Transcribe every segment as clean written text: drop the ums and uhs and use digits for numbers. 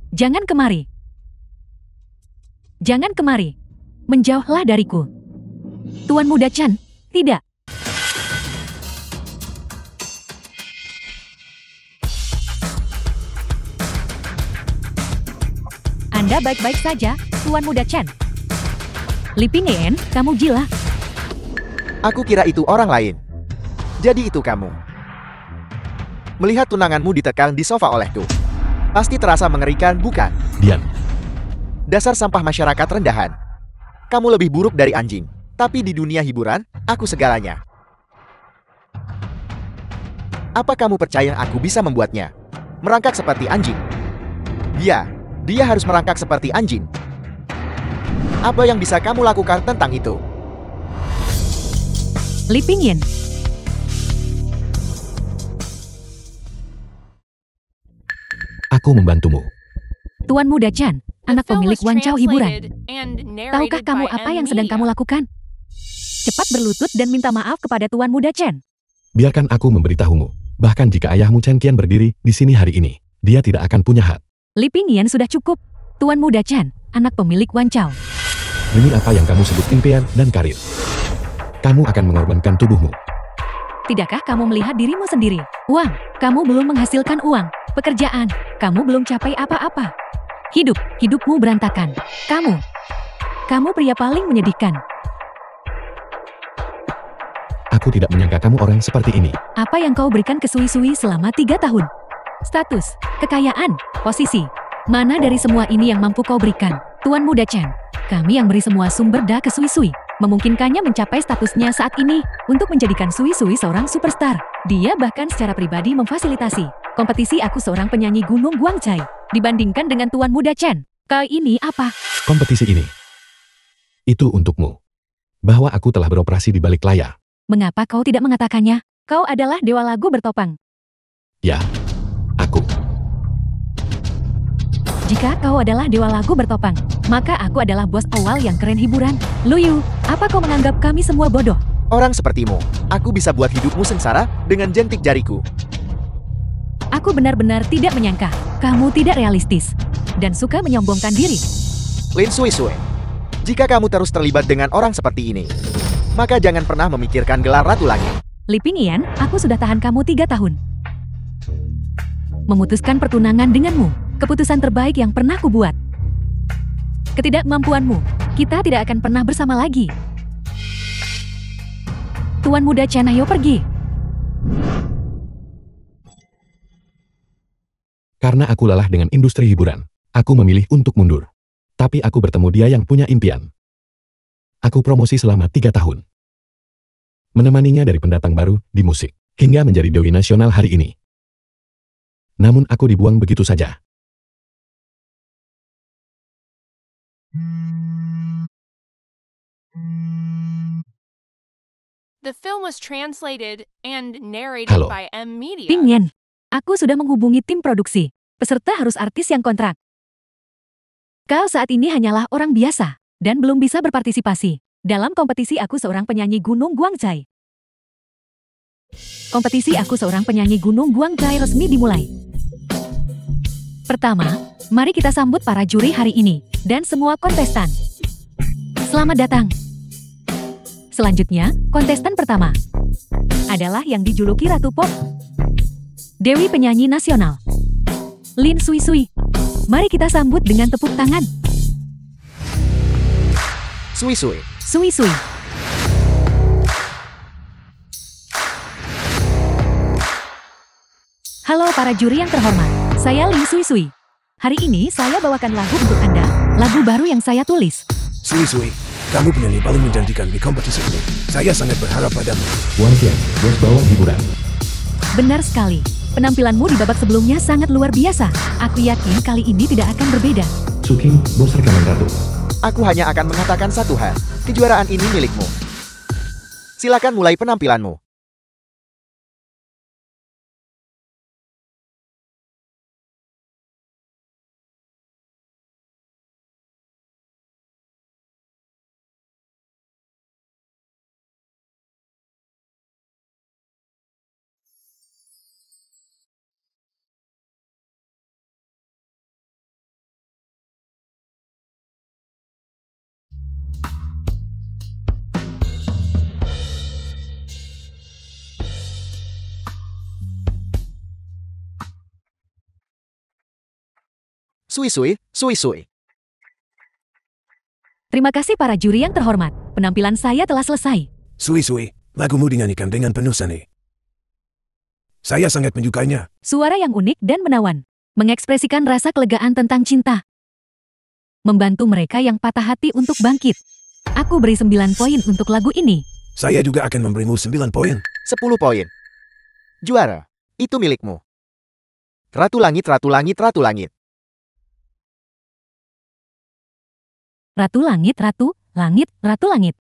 Jangan kemari. Jangan kemari. Menjauhlah dariku. Tuan Muda Chan, tidak. Anda baik-baik saja, Tuan Muda Chan. Li Pingyan, kamu gila. Aku kira itu orang lain. Jadi itu kamu. Melihat tunanganmu ditekan di sofa olehku. Pasti terasa mengerikan, bukan? Diam. Dasar sampah masyarakat rendahan. Kamu lebih buruk dari anjing. Tapi di dunia hiburan, aku segalanya. Apa kamu percaya aku bisa membuatnya merangkak seperti anjing? Dia harus merangkak seperti anjing. Apa yang bisa kamu lakukan tentang itu? Li Pingyan. Aku membantumu. Tuan Muda Chan, anak pemilik Wancau Hiburan. Tahukah kamu apa yang sedang kamu lakukan? Cepat berlutut dan minta maaf kepada Tuan Muda Chan. Biarkan aku memberitahumu. Bahkan jika ayahmu Chen Qian berdiri di sini hari ini, dia tidak akan punya hak. Li Pingyan sudah cukup. Tuan Muda Chan, anak pemilik Wancau. Demi apa yang kamu sebut impian dan karir, kamu akan mengorbankan tubuhmu. Tidakkah kamu melihat dirimu sendiri? Uang, kamu belum menghasilkan uang. Pekerjaan, kamu belum capai apa-apa. Hidupmu berantakan. Kamu pria paling menyedihkan. Aku tidak menyangka kamu orang seperti ini. Apa yang kau berikan ke Sui-Sui selama 3 tahun? Status, kekayaan, posisi. Mana dari semua ini yang mampu kau berikan? Tuan Muda Chen, kami yang beri semua sumber daya ke Sui-Sui, memungkinkannya mencapai statusnya saat ini untuk menjadikan Sui-Sui seorang superstar. Dia bahkan secara pribadi memfasilitasi kompetisi aku seorang penyanyi Gunung Guangcai. Dibandingkan dengan Tuan Muda Chen, kau ini apa? Kompetisi ini, itu untukmu. Bahwa aku telah beroperasi di balik layar. Mengapa kau tidak mengatakannya? Kau adalah dewa lagu bertopang. Ya, aku. Jika kau adalah dewa lagu bertopang, maka aku adalah bos awal yang keren hiburan. Luyu, apa kau menganggap kami semua bodoh? Orang sepertimu, aku bisa buat hidupmu sengsara dengan jentik jariku. Aku benar-benar tidak menyangka. Kamu tidak realistis dan suka menyombongkan diri. Lin Sui-Sui, jika kamu terus terlibat dengan orang seperti ini, maka jangan pernah memikirkan gelar Ratu Langit. Li Pingyan, aku sudah tahan kamu 3 tahun. Memutuskan pertunangan denganmu, keputusan terbaik yang pernah kubuat. Ketidakmampuanmu, kita tidak akan pernah bersama lagi. Tuan Muda Chen, ayo pergi. Karena aku lelah dengan industri hiburan, aku memilih untuk mundur. Tapi aku bertemu dia yang punya impian. Aku promosi selama 3 tahun. Menemaninya dari pendatang baru di musik, hingga menjadi dewi nasional hari ini. Namun aku dibuang begitu saja. The film was translated and narrated Halo. by M Media. Pingyan, aku sudah menghubungi tim produksi. Peserta harus artis yang kontrak. Kau saat ini hanyalah orang biasa dan belum bisa berpartisipasi dalam kompetisi aku seorang penyanyi Gunung Guangcai. Kompetisi aku seorang penyanyi Gunung Guangcai resmi dimulai. Pertama, mari kita sambut para juri hari ini dan semua kontestan. Selamat datang. Selanjutnya, kontestan pertama adalah yang dijuluki Ratu Pop, Dewi Penyanyi Nasional, Lin Sui-Sui. Mari kita sambut dengan tepuk tangan. Sui-Sui. Sui-Sui. Halo para juri yang terhormat, saya Lin Sui-Sui. Hari ini saya bawakan lagu untuk Anda, lagu baru yang saya tulis. Sui-Sui, kamu penyanyi paling menjanjikan di kompetisi ini. Saya sangat berharap padamu. Wang Qian, bos bawah hiburan. Benar sekali, penampilanmu di babak sebelumnya sangat luar biasa. Aku yakin kali ini tidak akan berbeda. Suking, bos rekaman ratu. Aku hanya akan mengatakan satu hal. Kejuaraan ini milikmu. Silakan mulai penampilanmu. Sui-sui, sui-sui. Terima kasih para juri yang terhormat. Penampilan saya telah selesai. Sui-sui, lagumu dinyanyikan dengan penuh seni. Saya sangat menyukainya. Suara yang unik dan menawan. Mengekspresikan rasa kelegaan tentang cinta. Membantu mereka yang patah hati untuk bangkit. Aku beri 9 poin untuk lagu ini. Saya juga akan memberimu 9 poin. 10 poin. Juara, itu milikmu. Ratu langit, ratu langit, ratu langit. Ratu langit, ratu, langit, ratu langit.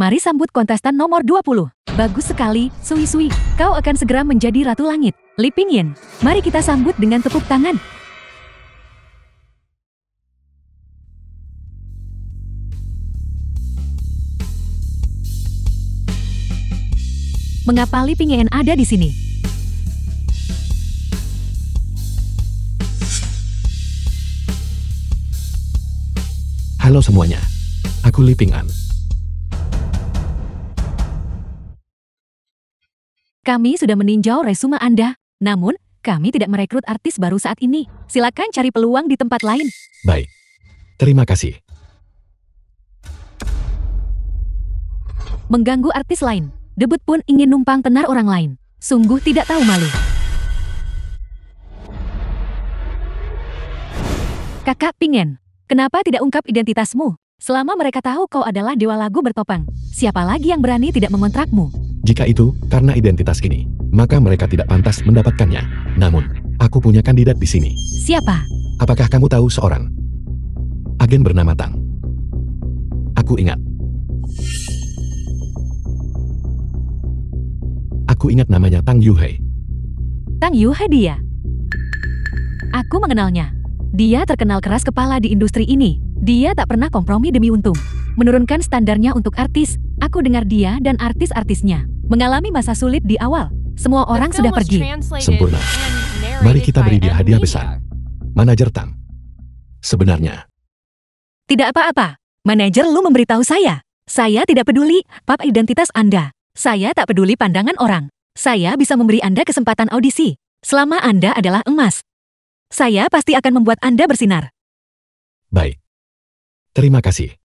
Mari sambut kontestan nomor 20. Bagus sekali, Sui-sui. Kau akan segera menjadi Ratu Langit. Li Pingyin, mari kita sambut dengan tepuk tangan. Mengapa Li Pingyin ada di sini? Halo semuanya. Aku Li Pingyin. Kami sudah meninjau resume Anda. Namun, kami tidak merekrut artis baru saat ini. Silakan cari peluang di tempat lain. Baik. Terima kasih. Mengganggu artis lain. Debut pun ingin numpang tenar orang lain. Sungguh tidak tahu malu. Kakak Pingyin, kenapa tidak ungkap identitasmu? Selama mereka tahu kau adalah dewa lagu bertopang, siapa lagi yang berani tidak mengontrakmu? Jika itu karena identitas ini, maka mereka tidak pantas mendapatkannya. Namun, aku punya kandidat di sini. Siapa? Apakah kamu tahu seorang agen bernama Tang? Aku ingat. Aku ingat namanya Tang Yuhei. Tang Yuhei dia. Aku mengenalnya. Dia terkenal keras kepala di industri ini. Dia tak pernah kompromi demi untung. Menurunkan standarnya untuk artis. Aku dengar dia dan artis-artisnya mengalami masa sulit di awal. Semua orang sudah pergi. Sempurna. Mari kita beri dia hadiah besar. Manajer Tang. Sebenarnya. Tidak apa-apa. Manajer lu memberitahu saya. Saya tidak peduli pap identitas Anda. Saya tak peduli pandangan orang. Saya bisa memberi Anda kesempatan audisi. Selama Anda adalah emas. Saya pasti akan membuat Anda bersinar. Baik. Terima kasih.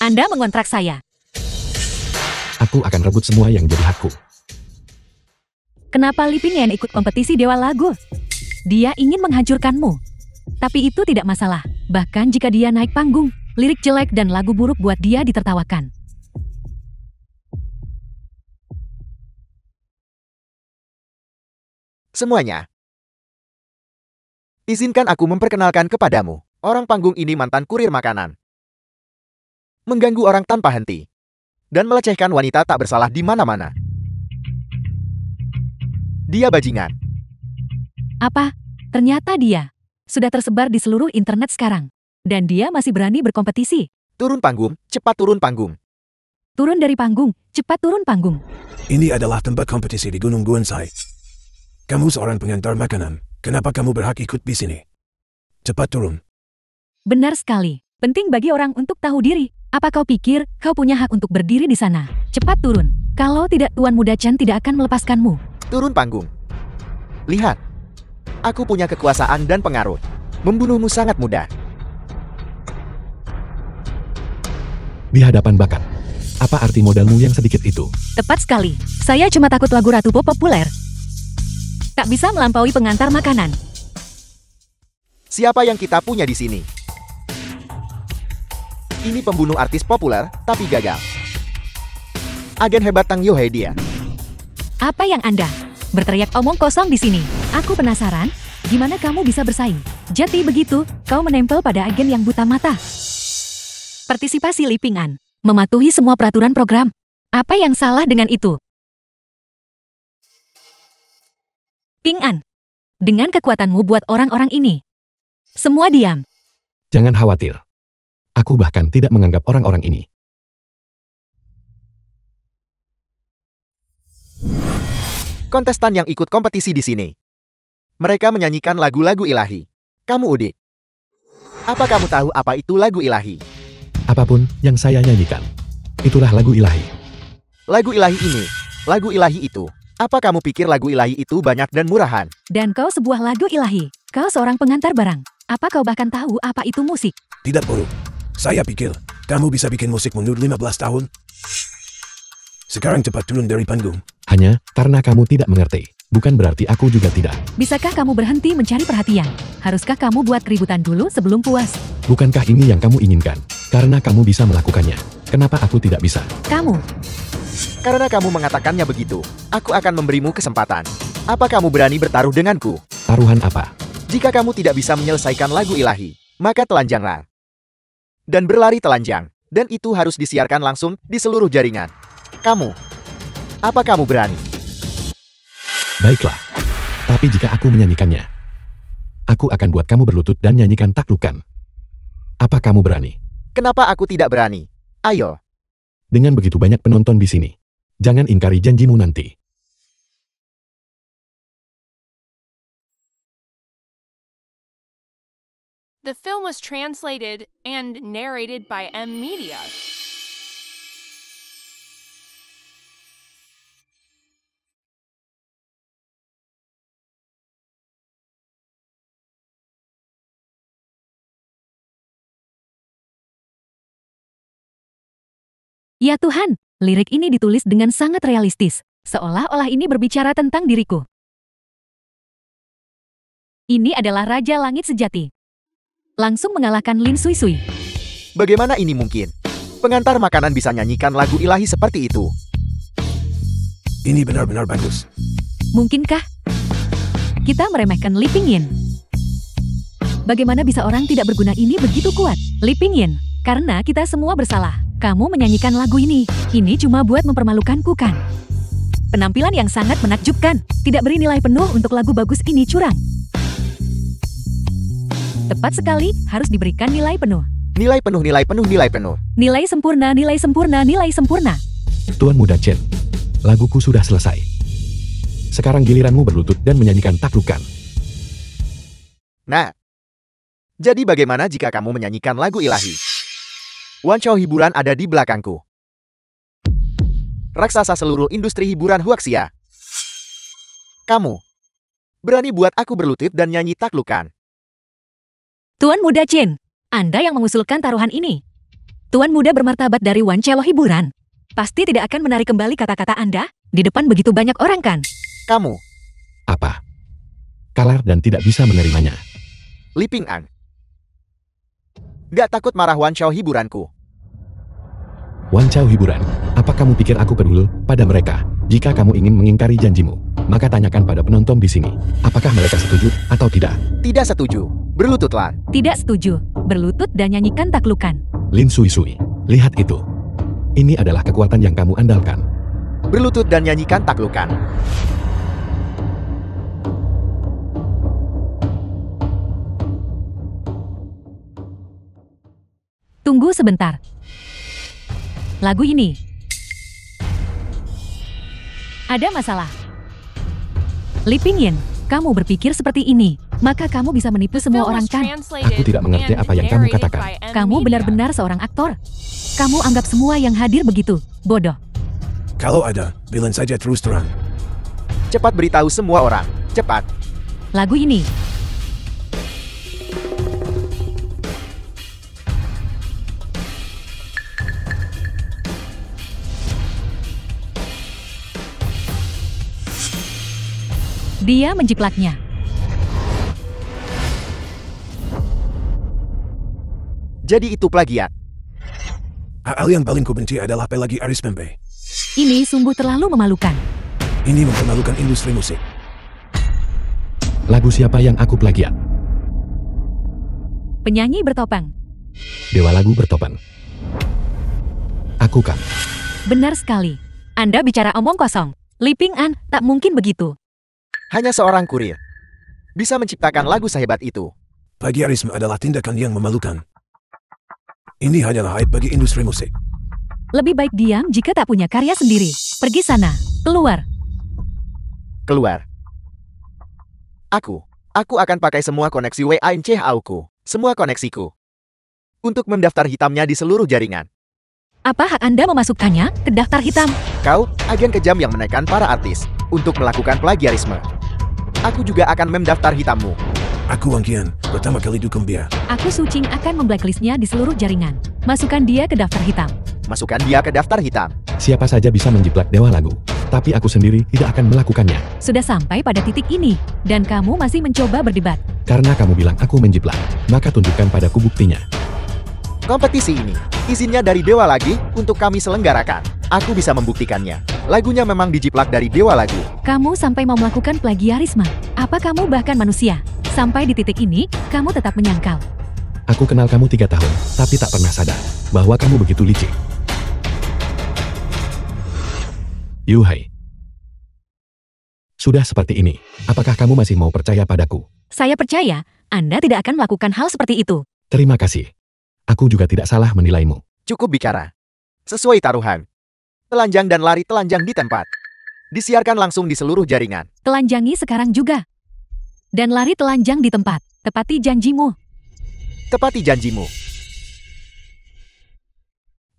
Anda mengontrak saya. Aku akan rebut semua yang jadi hakku. Kenapa Li Pingyin ikut kompetisi Dewa Lagu? Dia ingin menghancurkanmu. Tapi itu tidak masalah. Bahkan jika dia naik panggung, lirik jelek dan lagu buruk buat dia ditertawakan. Semuanya. Izinkan aku memperkenalkan kepadamu. Orang panggung ini mantan kurir makanan. Mengganggu orang tanpa henti. Dan melecehkan wanita tak bersalah di mana-mana. Dia bajingan. Apa? Ternyata dia sudah tersebar di seluruh internet sekarang. Dan dia masih berani berkompetisi. Turun panggung, cepat turun panggung. Turun dari panggung, cepat turun panggung. Ini adalah tempat kompetisi di Gunung Guansai. Kamu seorang pengantar makanan. Kenapa kamu berhak ikut di sini? Cepat turun. Benar sekali. Penting bagi orang untuk tahu diri. Apa kau pikir kau punya hak untuk berdiri di sana? Cepat turun. Kalau tidak, Tuan Muda Chen tidak akan melepaskanmu. Turun panggung. Lihat. Aku punya kekuasaan dan pengaruh. Membunuhmu sangat mudah. Di hadapan bakat. Apa arti modalmu yang sedikit itu? Tepat sekali. Saya cuma takut lagu Ratu Pop populer tak bisa melampaui pengantar makanan. Siapa yang kita punya di sini? Ini pembunuh artis populer, tapi gagal. Agen hebat Tang Yuhei dia. Apa yang Anda berteriak omong kosong di sini? Aku penasaran, gimana kamu bisa bersaing? Jadi begitu, kau menempel pada agen yang buta mata. Partisipasi Li Ping'an, mematuhi semua peraturan program. Apa yang salah dengan itu? Ping'an, dengan kekuatanmu buat orang-orang ini. Semua diam. Jangan khawatir. Aku bahkan tidak menganggap orang-orang ini. Kontestan yang ikut kompetisi di sini. Mereka menyanyikan lagu-lagu ilahi. Kamu udik. Apa kamu tahu apa itu lagu ilahi? Apapun yang saya nyanyikan, itulah lagu ilahi. Lagu ilahi ini, lagu ilahi itu. Apa kamu pikir lagu ilahi itu banyak dan murahan? Dan kau sebuah lagu ilahi. Kau seorang pengantar barang. Apa kau bahkan tahu apa itu musik? Tidak buruk. Saya pikir, kamu bisa bikin musik mundur 15 tahun. Sekarang cepat turun dari panggung. Hanya karena kamu tidak mengerti, bukan berarti aku juga tidak. Bisakah kamu berhenti mencari perhatian? Haruskah kamu buat keributan dulu sebelum puas? Bukankah ini yang kamu inginkan? Karena kamu bisa melakukannya. Kenapa aku tidak bisa? Kamu. Karena kamu mengatakannya begitu, aku akan memberimu kesempatan. Apa kamu berani bertaruh denganku? Taruhan apa? Jika kamu tidak bisa menyelesaikan lagu ilahi, maka telanjanglah. Dan berlari telanjang. Dan itu harus disiarkan langsung di seluruh jaringan. Kamu. Apa kamu berani? Baiklah. Tapi jika aku menyanyikannya, aku akan buat kamu berlutut dan nyanyikan taklukan. Apa kamu berani? Kenapa aku tidak berani? Ayo. Dengan begitu banyak penonton di sini, jangan ingkari janjimu nanti. The film was translated and narrated by M Media. Ya Tuhan, lirik ini ditulis dengan sangat realistis, seolah-olah ini berbicara tentang diriku. Ini adalah Raja Langit sejati. Langsung mengalahkan Lin Sui Sui. Bagaimana ini mungkin? Pengantar makanan bisa nyanyikan lagu ilahi seperti itu. Ini benar-benar bagus. Mungkinkah kita meremehkan Li Ping'an? Bagaimana bisa orang tidak berguna ini begitu kuat? Li Ping'an, karena kita semua bersalah. Kamu menyanyikan lagu ini cuma buat mempermalukanku kan? Penampilan yang sangat menakjubkan, tidak beri nilai penuh untuk lagu bagus ini curang. Tepat sekali, harus diberikan nilai penuh. Nilai penuh, nilai penuh, nilai penuh. Nilai sempurna, nilai sempurna, nilai sempurna. Tuan Muda Chen, laguku sudah selesai. Sekarang giliranmu berlutut dan menyanyikan taklukan. Nah, jadi bagaimana jika kamu menyanyikan lagu ilahi? Wan Chao hiburan ada di belakangku. Raksasa seluruh industri hiburan Huaxia. Kamu berani buat aku berlutut dan nyanyi taklukan. Tuan Muda Chen, Anda yang mengusulkan taruhan ini. Tuan Muda bermartabat dari Wan Chao hiburan. Pasti tidak akan menarik kembali kata-kata Anda di depan begitu banyak orang kan? Kamu, Apa? Kalah dan tidak bisa menerimanya. Li Ping'an. Gak takut marah Wan Chao hiburanku. Wan Chao hiburan, apa kamu pikir aku peduli pada mereka? Jika kamu ingin mengingkari janjimu, maka tanyakan pada penonton di sini, apakah mereka setuju atau tidak? Tidak setuju. Berlututlah. Tidak setuju. Berlutut dan nyanyikan taklukan. Lin Sui Sui, lihat itu. Ini adalah kekuatan yang kamu andalkan. Berlutut dan nyanyikan taklukan. Tunggu sebentar. Lagu ini. Ada masalah. Li Ping'an, kamu berpikir seperti ini, maka kamu bisa menipu The semua film orang was kan? translated Aku tidak mengerti and apa yang kamu narrated katakan. by M Kamu Media. benar-benar seorang aktor. Kamu anggap semua yang hadir begitu bodoh. Kalau ada, bilang saja terus terang. Cepat beritahu semua orang. Cepat. Lagu ini. Dia menjiplaknya. Jadi itu plagiat. Hal yang paling ku benci adalah pelagi Aris Pembe. Ini sungguh terlalu memalukan. Ini mempermalukan industri musik. Lagu siapa yang aku plagiat? Penyanyi bertopeng. Dewa lagu bertopan. Aku kan. Benar sekali. Anda bicara omong kosong. Li Ping-an, tak mungkin begitu. Hanya seorang kurir bisa menciptakan lagu sehebat itu. Plagiarisme adalah tindakan yang memalukan. Ini hanyalah aib bagi industri musik. Lebih baik diam jika tak punya karya sendiri. Pergi sana. Keluar. Keluar. Aku akan pakai semua koneksi WANCHAU-ku, semua koneksiku, untuk mendaftar hitamnya di seluruh jaringan. Apa hak Anda memasukkannya ke daftar hitam? Kau, agen kejam yang menekan para artis untuk melakukan plagiarisme. Aku juga akan mendaftar hitammu. Aku Wang Qian, pertama kali dukung dia. Aku Sucing akan memblacklistnya di seluruh jaringan. Masukkan dia ke daftar hitam. Masukkan dia ke daftar hitam. Siapa saja bisa menjiplak dewa lagu, tapi aku sendiri tidak akan melakukannya. Sudah sampai pada titik ini, dan kamu masih mencoba berdebat. Karena kamu bilang aku menjiplak, maka tunjukkan padaku buktinya. Kompetisi ini, izinnya dari Dewa Lagi untuk kami selenggarakan. Aku bisa membuktikannya. Lagunya memang dijiplak dari Dewa Lagu. Kamu sampai mau melakukan plagiarisme. Apa kamu bahkan manusia? Sampai di titik ini, kamu tetap menyangkal. Aku kenal kamu 3 tahun, tapi tak pernah sadar bahwa kamu begitu licik. Yuhai. Sudah seperti ini, apakah kamu masih mau percaya padaku? Saya percaya, Anda tidak akan melakukan hal seperti itu. Terima kasih. Aku juga tidak salah menilaimu. Cukup bicara. Sesuai taruhan. Telanjang dan lari telanjang di tempat. Disiarkan langsung di seluruh jaringan. Telanjangi sekarang juga. Dan lari telanjang di tempat. Tepati janjimu. Tepati janjimu.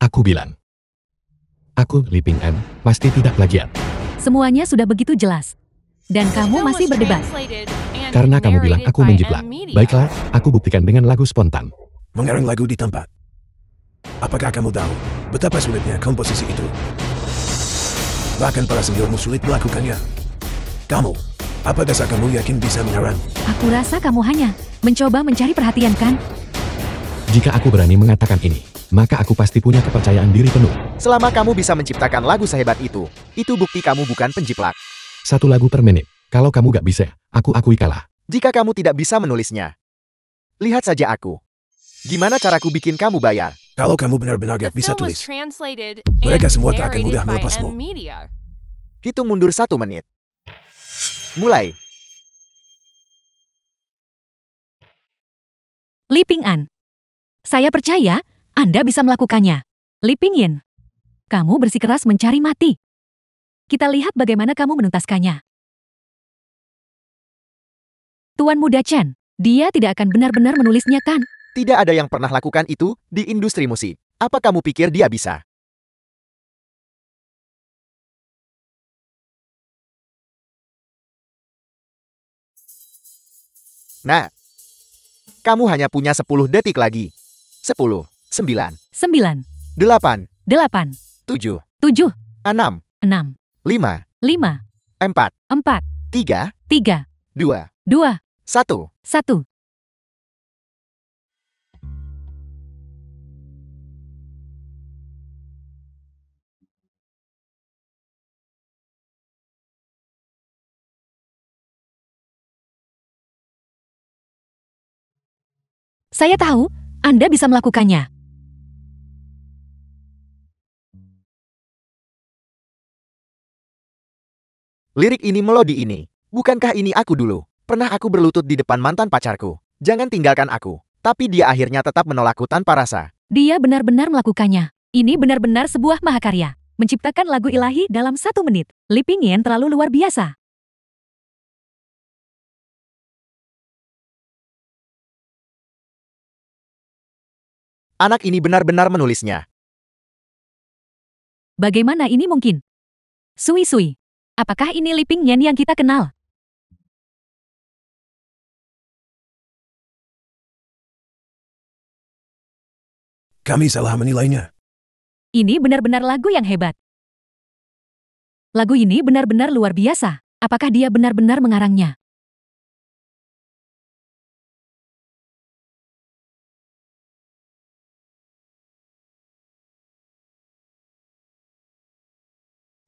Aku bilang. Aku, Li Ping-an, pasti tidak plagiat. Semuanya sudah begitu jelas. Dan kamu masih berdebat. Karena kamu bilang aku menjiplak. Baiklah, aku buktikan dengan lagu spontan. Mengarang lagu di tempat. Apakah kamu tahu betapa sulitnya komposisi itu? Bahkan para seniormu sulit melakukannya. Kamu, apa dasar kamu yakin bisa mengarang? Aku rasa kamu hanya mencoba mencari perhatian, kan? Jika aku berani mengatakan ini, maka aku pasti punya kepercayaan diri penuh. Selama kamu bisa menciptakan lagu sehebat itu bukti kamu bukan penjiplak. 1 lagu per menit. Kalau kamu gak bisa, aku akui kalah. Jika kamu tidak bisa menulisnya, lihat saja aku. Gimana caraku bikin kamu bayar? Kalau kamu benar-benar gak bisa tulis, mereka semua tak akan mudah melepasmu. Hitung mundur 1 menit. Mulai. Li Ping-an. Saya percaya, Anda bisa melakukannya. Li Ping-yin. Kamu bersikeras mencari mati. Kita lihat bagaimana kamu menuntaskannya. Tuan Muda Chen, dia tidak akan benar-benar menulisnya, kan? Tidak ada yang pernah lakukan itu di industri musik. Apa kamu pikir dia bisa? Nah, kamu hanya punya 10 detik lagi. 10, 9, 9, 8, 8, 7, 7, 6, 6, 5, 5, 4, 4, 3, 3, 2, 2, 1. 1. Saya tahu, Anda bisa melakukannya. Lirik ini melodi ini. Bukankah ini aku dulu? Pernah aku berlutut di depan mantan pacarku. Jangan tinggalkan aku. Tapi dia akhirnya tetap menolakku tanpa rasa. Dia benar-benar melakukannya. Ini benar-benar sebuah mahakarya. Menciptakan lagu ilahi dalam 1 menit. Li Ping-yin terlalu luar biasa. Anak ini benar-benar menulisnya. Bagaimana ini mungkin? Sui-sui. Apakah ini Li Ping-yin yang kita kenal? Kami salah menilainya. Ini benar-benar lagu yang hebat. Lagu ini benar-benar luar biasa. Apakah dia benar-benar mengarangnya?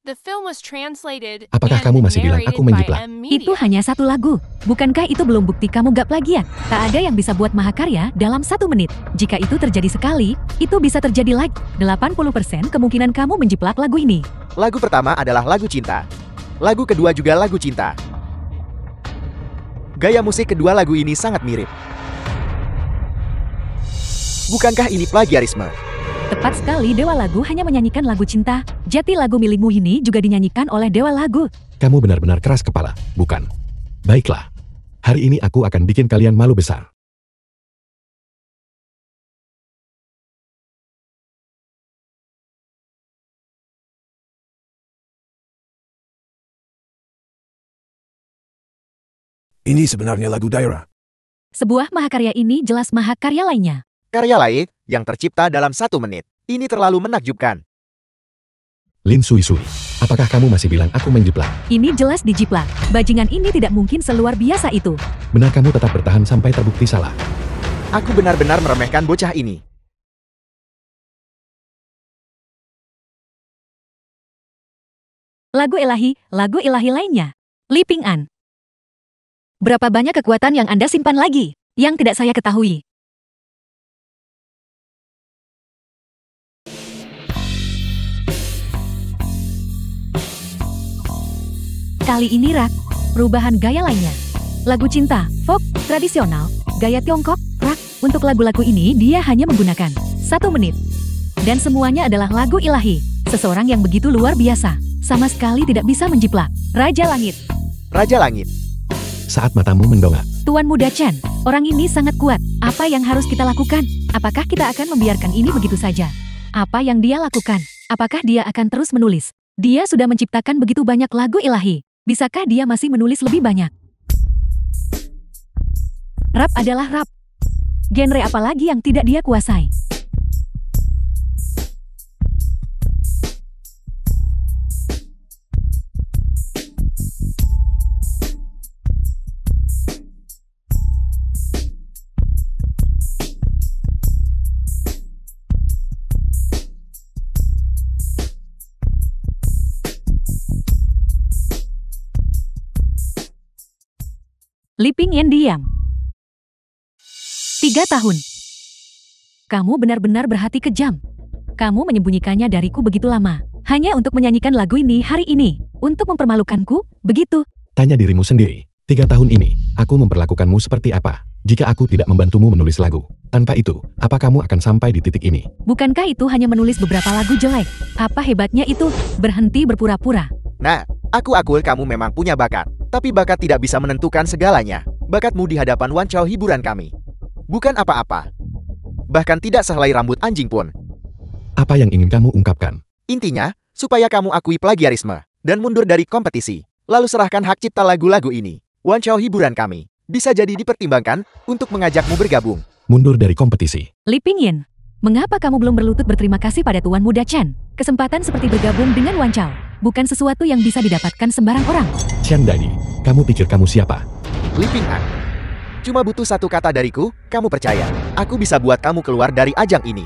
The film was translated Apakah and kamu masih bilang narrated aku by menjiplak? M Itu Media. hanya satu lagu. Bukankah itu belum bukti kamu gak plagiat? Tak ada yang bisa buat mahakarya dalam 1 menit. Jika itu terjadi sekali, itu bisa terjadi lagi. 80% kemungkinan kamu menjiplak lagu ini. Lagu pertama adalah lagu cinta. Lagu kedua juga lagu cinta. Gaya musik kedua lagu ini sangat mirip. Bukankah ini plagiarisme? Tepat sekali, Dewa Lagu hanya menyanyikan lagu cinta. Jati lagu milikmu ini juga dinyanyikan oleh Dewa Lagu. Kamu benar-benar keras kepala, bukan? Baiklah. Hari ini aku akan bikin kalian malu besar. Ini sebenarnya lagu daerah. Sebuah mahakarya ini jelas mahakarya lainnya. Karya lain yang tercipta dalam 1 menit. Ini terlalu menakjubkan. Lin Sui Sui, apakah kamu masih bilang aku menjiplak? Ini jelas dijiplak. Bajingan ini tidak mungkin seluar biasa itu. Benar kamu tetap bertahan sampai terbukti salah. Aku benar-benar meremehkan bocah ini. Lagu ilahi lainnya. Li Ping An. Berapa banyak kekuatan yang Anda simpan lagi, yang tidak saya ketahui? Kali ini rak, perubahan gaya lainnya. Lagu cinta, folk, tradisional, gaya Tiongkok, rak. Untuk lagu-lagu ini dia hanya menggunakan 1 menit. Dan semuanya adalah lagu ilahi. Seseorang yang begitu luar biasa, sama sekali tidak bisa menjiplak. Raja Langit. Raja Langit. Saat matamu mendongak, Tuan Muda Chen, orang ini sangat kuat. Apa yang harus kita lakukan? Apakah kita akan membiarkan ini begitu saja? Apa yang dia lakukan? Apakah dia akan terus menulis? Dia sudah menciptakan begitu banyak lagu ilahi. Bisakah dia masih menulis lebih banyak? Rap adalah rap. Genre apa lagi yang tidak dia kuasai? Li Ping Yan diam. 3 tahun. Kamu benar-benar berhati kejam. Kamu menyembunyikannya dariku begitu lama. Hanya untuk menyanyikan lagu ini hari ini. Untuk mempermalukanku, begitu. tanya dirimu sendiri. 3 tahun ini, aku memperlakukanmu seperti apa? Jika aku tidak membantumu menulis lagu. Tanpa itu, apa kamu akan sampai di titik ini? Bukankah itu hanya menulis beberapa lagu jelek? Apa hebatnya itu? Berhenti berpura-pura. Nah, aku akui kamu memang punya bakat. Tapi bakat tidak bisa menentukan segalanya. Bakatmu di hadapan wancau hiburan kami bukan apa-apa. Bahkan tidak sehelai rambut anjing pun. Apa yang ingin kamu ungkapkan? Intinya, supaya kamu akui plagiarisme dan mundur dari kompetisi. Lalu serahkan hak cipta lagu-lagu ini. Wancau hiburan kami bisa jadi dipertimbangkan untuk mengajakmu bergabung. Mundur dari kompetisi. Li Ping Yan, mengapa kamu belum berlutut berterima kasih pada Tuan Muda Chen? Kesempatan seperti bergabung dengan wancau bukan sesuatu yang bisa didapatkan sembarang orang. Chen Dadi, kamu pikir kamu siapa? Li Ping An, cuma butuh 1 kata dariku, kamu percaya. Aku bisa buat kamu keluar dari ajang ini.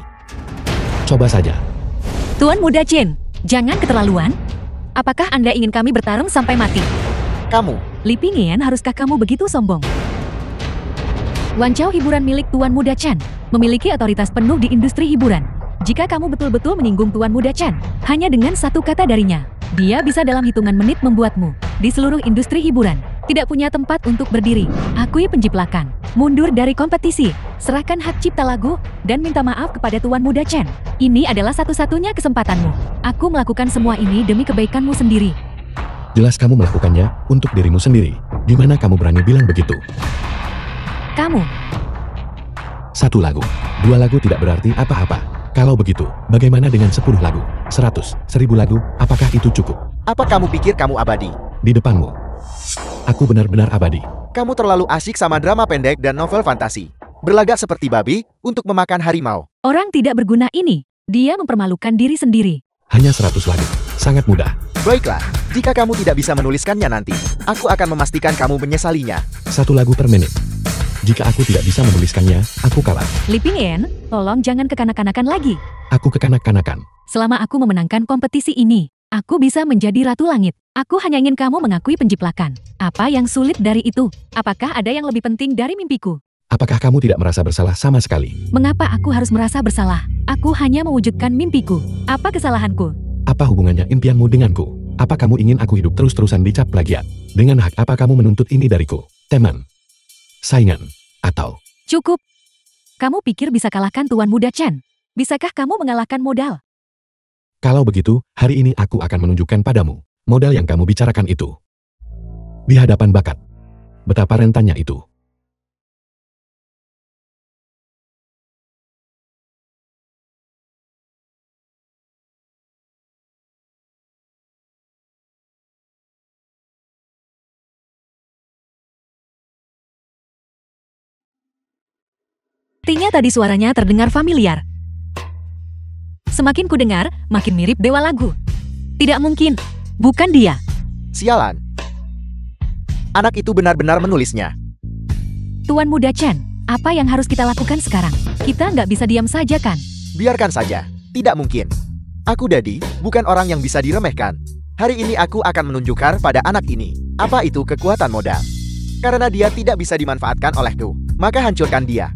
Coba saja. Tuan Muda Chen, jangan keterlaluan. Apakah Anda ingin kami bertarung sampai mati? Kamu, Li Ping Yan, haruskah kamu begitu sombong? Wancau hiburan milik Tuan Muda Chen memiliki otoritas penuh di industri hiburan. Jika kamu betul-betul menyinggung Tuan Muda Chen, hanya dengan 1 kata darinya, dia bisa dalam hitungan menit membuatmu di seluruh industri hiburan tidak punya tempat untuk berdiri. Akui penjiplakan, mundur dari kompetisi, serahkan hak cipta lagu, dan minta maaf kepada Tuan Muda Chen. Ini adalah satu-satunya kesempatanmu. Aku melakukan semua ini demi kebaikanmu sendiri. Jelas kamu melakukannya untuk dirimu sendiri. Gimana kamu berani bilang begitu? Kamu, 1 lagu, 2 lagu tidak berarti apa-apa. Kalau begitu, bagaimana dengan 10 lagu, 100, 1000 lagu, apakah itu cukup? apa kamu pikir kamu abadi? Di depanmu, aku benar-benar abadi. Kamu terlalu asik sama drama pendek dan novel fantasi. Berlagak seperti babi untuk memakan harimau. orang tidak berguna ini. Dia mempermalukan diri sendiri. Hanya 100 lagu, sangat mudah. Baiklah, jika kamu tidak bisa menuliskannya nanti, aku akan memastikan kamu menyesalinya. 1 lagu per menit. Jika aku tidak bisa menuliskannya, aku kalah. Li Ping Yan, tolong jangan kekanak-kanakan lagi. Aku kekanak-kanakan. Selama aku memenangkan kompetisi ini, Aku bisa menjadi Ratu Langit. Aku hanya ingin kamu mengakui penjiplakan. Apa yang sulit dari itu? Apakah ada yang lebih penting dari mimpiku? Apakah kamu tidak merasa bersalah sama sekali? Mengapa aku harus merasa bersalah? Aku hanya mewujudkan mimpiku. Apa kesalahanku? Apa hubungannya impianmu denganku? Apa kamu ingin aku hidup terus-terusan dicap plagiat? Dengan hak apa kamu menuntut ini dariku? Teman? Saingan? Atau? Cukup. Kamu pikir bisa kalahkan Tuan Muda Chen? Bisakah kamu mengalahkan modal? Kalau begitu, hari ini aku akan menunjukkan padamu modal yang kamu bicarakan itu. Di hadapan bakat. Betapa rentannya itu. Sepertinya tadi suaranya terdengar familiar. Semakin ku dengar, makin mirip dewa lagu. Tidak mungkin. Bukan dia. Sialan. Anak itu benar-benar menulisnya. Tuan Muda Chen, apa yang harus kita lakukan sekarang? Kita nggak bisa diam saja kan? Biarkan saja. Tidak mungkin. Aku Dadi, bukan orang yang bisa diremehkan. Hari ini aku akan menunjukkan pada anak ini apa itu kekuatan modal. Karena dia tidak bisa dimanfaatkan olehku, maka hancurkan dia.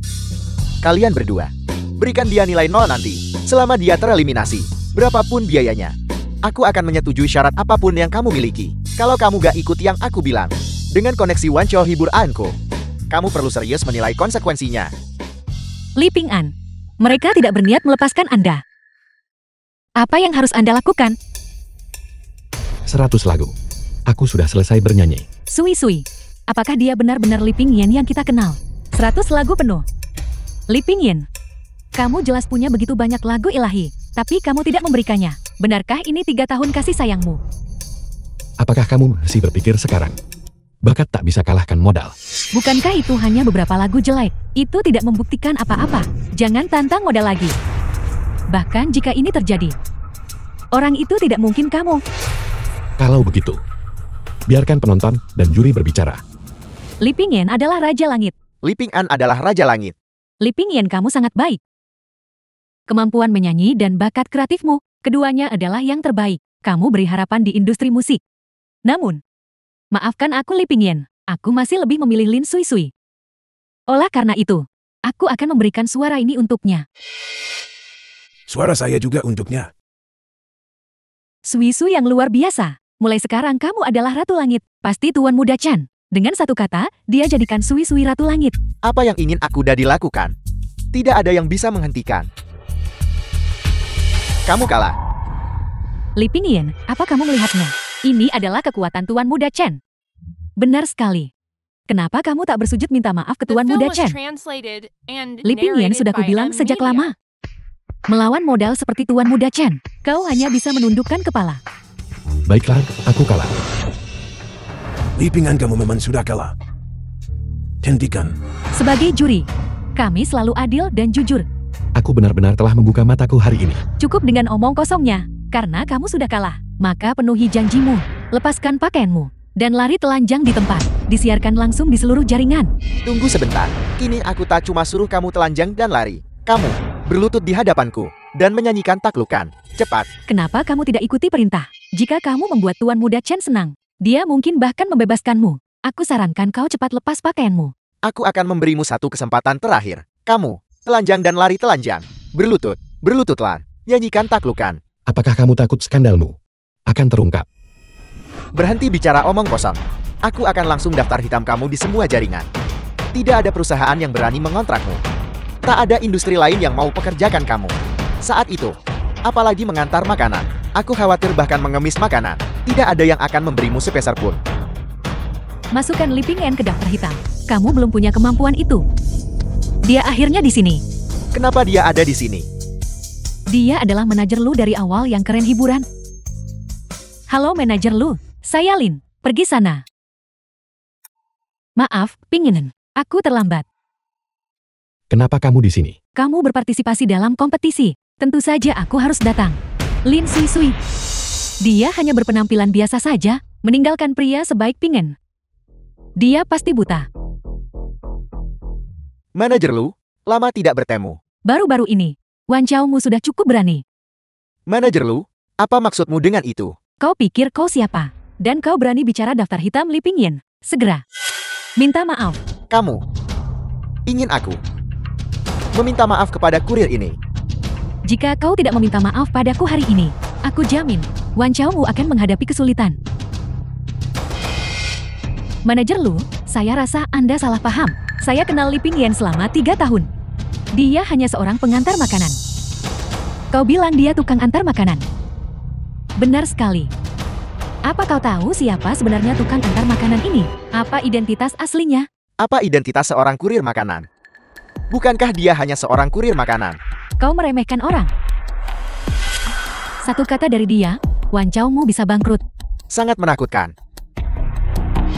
Kalian berdua, berikan dia nilai 0 nanti, selama dia tereliminasi, berapapun biayanya. Aku akan menyetujui syarat apapun yang kamu miliki. Kalau kamu gak ikut yang aku bilang, dengan koneksi Wancho hibur Anko, kamu perlu serius menilai konsekuensinya. Li Ping An, mereka tidak berniat melepaskan Anda. Apa yang harus Anda lakukan? 100 lagu. Aku sudah selesai bernyanyi. Sui Sui, apakah dia benar-benar Li Ping Yen yang kita kenal? 100 lagu penuh. Li Ping Yen, kamu jelas punya begitu banyak lagu ilahi, tapi kamu tidak memberikannya. Benarkah ini 3 tahun kasih sayangmu? Apakah kamu masih berpikir sekarang? Bakat tak bisa kalahkan modal. Bukankah itu hanya beberapa lagu jelek? Itu tidak membuktikan apa-apa. Jangan tantang modal lagi. Bahkan jika ini terjadi, orang itu tidak mungkin kamu. Kalau begitu, biarkan penonton dan juri berbicara. Li Ping Yen adalah Raja Langit. Li Ping An adalah Raja Langit. Li Ping Yen, kamu sangat baik. Kemampuan menyanyi dan bakat kreatifmu, keduanya adalah yang terbaik. Kamu beri harapan di industri musik. Namun, maafkan aku Li Ping Yen, aku masih lebih memilih Lin Sui Sui. Oleh karena itu, aku akan memberikan suara ini untuknya. Suara saya juga untuknya. Sui Sui yang luar biasa. Mulai sekarang kamu adalah Ratu Langit, pasti Tuan Muda Chan. Dengan satu kata, dia jadikan Sui Sui Ratu Langit. Apa yang ingin aku Dadi lakukan? Tidak ada yang bisa menghentikan. Kamu kalah. Li Ping Yen, apa kamu melihatnya? Ini adalah kekuatan Tuan Muda Chen. Benar sekali. Kenapa kamu tak bersujud minta maaf ke The Tuan film Muda was Chen? translated and Li Ping Yen narrated sudah by kubilang sejak Media. lama. Melawan modal seperti Tuan Muda Chen, kau hanya bisa menundukkan kepala. Baiklah, aku kalah. Li Ping An, kamu memang sudah kalah. Hentikan. Sebagai juri, kami selalu adil dan jujur. Aku benar-benar telah membuka mataku hari ini. Cukup dengan omong kosongnya, karena kamu sudah kalah. Maka penuhi janjimu, lepaskan pakaianmu, dan lari telanjang di tempat. Disiarkan langsung di seluruh jaringan. Tunggu sebentar. Kini aku tak cuma suruh kamu telanjang dan lari. Kamu berlutut di hadapanku dan menyanyikan taklukan. Cepat. Kenapa kamu tidak ikuti perintah? Jika kamu membuat Tuan Muda Chen senang, dia mungkin bahkan membebaskanmu. Aku sarankan kau cepat lepas pakaianmu. Aku akan memberimu satu kesempatan terakhir. Kamu telanjang dan lari telanjang. Berlutut. Berlututlah. Nyanyikan taklukan. Apakah kamu takut skandalmu akan terungkap? Berhenti bicara omong kosong. Aku akan langsung daftar hitam kamu di semua jaringan. Tidak ada perusahaan yang berani mengontrakmu. Tak ada industri lain yang mau pekerjakan kamu. Saat itu, apalagi mengantar makanan. Aku khawatir bahkan mengemis makanan. Tidak ada yang akan memberimu sepeser pun. Masukkan Li Ping Yen ke daftar hitam. Kamu belum punya kemampuan itu. Dia akhirnya di sini. Kenapa dia ada di sini? Dia adalah manajer Lu dari awal yang keren hiburan. Halo manajer Lu, saya Lin. Pergi sana. Maaf, Pinginen. Aku terlambat. Kenapa kamu di sini? Kamu berpartisipasi dalam kompetisi. Tentu saja aku harus datang. Lin Sui Sui. Dia hanya berpenampilan biasa saja, meninggalkan pria sebaik Pingen. Dia pasti buta. Manajer Lu, lama tidak bertemu. Baru-baru ini, Wan Chaomu sudah cukup berani. Manajer Lu, apa maksudmu dengan itu? Kau pikir kau siapa? Dan kau berani bicara daftar hitam Li Pingyin? Segera. Minta maaf. Kamu ingin aku meminta maaf kepada kurir ini? Jika kau tidak meminta maaf padaku hari ini, aku jamin, Wan Chaomu akan menghadapi kesulitan. Manajer Lu, saya rasa Anda salah paham. Saya kenal Li Pingyin selama 3 tahun. Dia hanya seorang pengantar makanan. Kau bilang dia tukang antar makanan. Benar sekali. Apa kau tahu siapa sebenarnya tukang antar makanan ini? Apa identitas aslinya? Apa identitas seorang kurir makanan? Bukankah dia hanya seorang kurir makanan? Kau meremehkan orang. Satu kata dari dia, Wan Chaomu bisa bangkrut. Sangat menakutkan.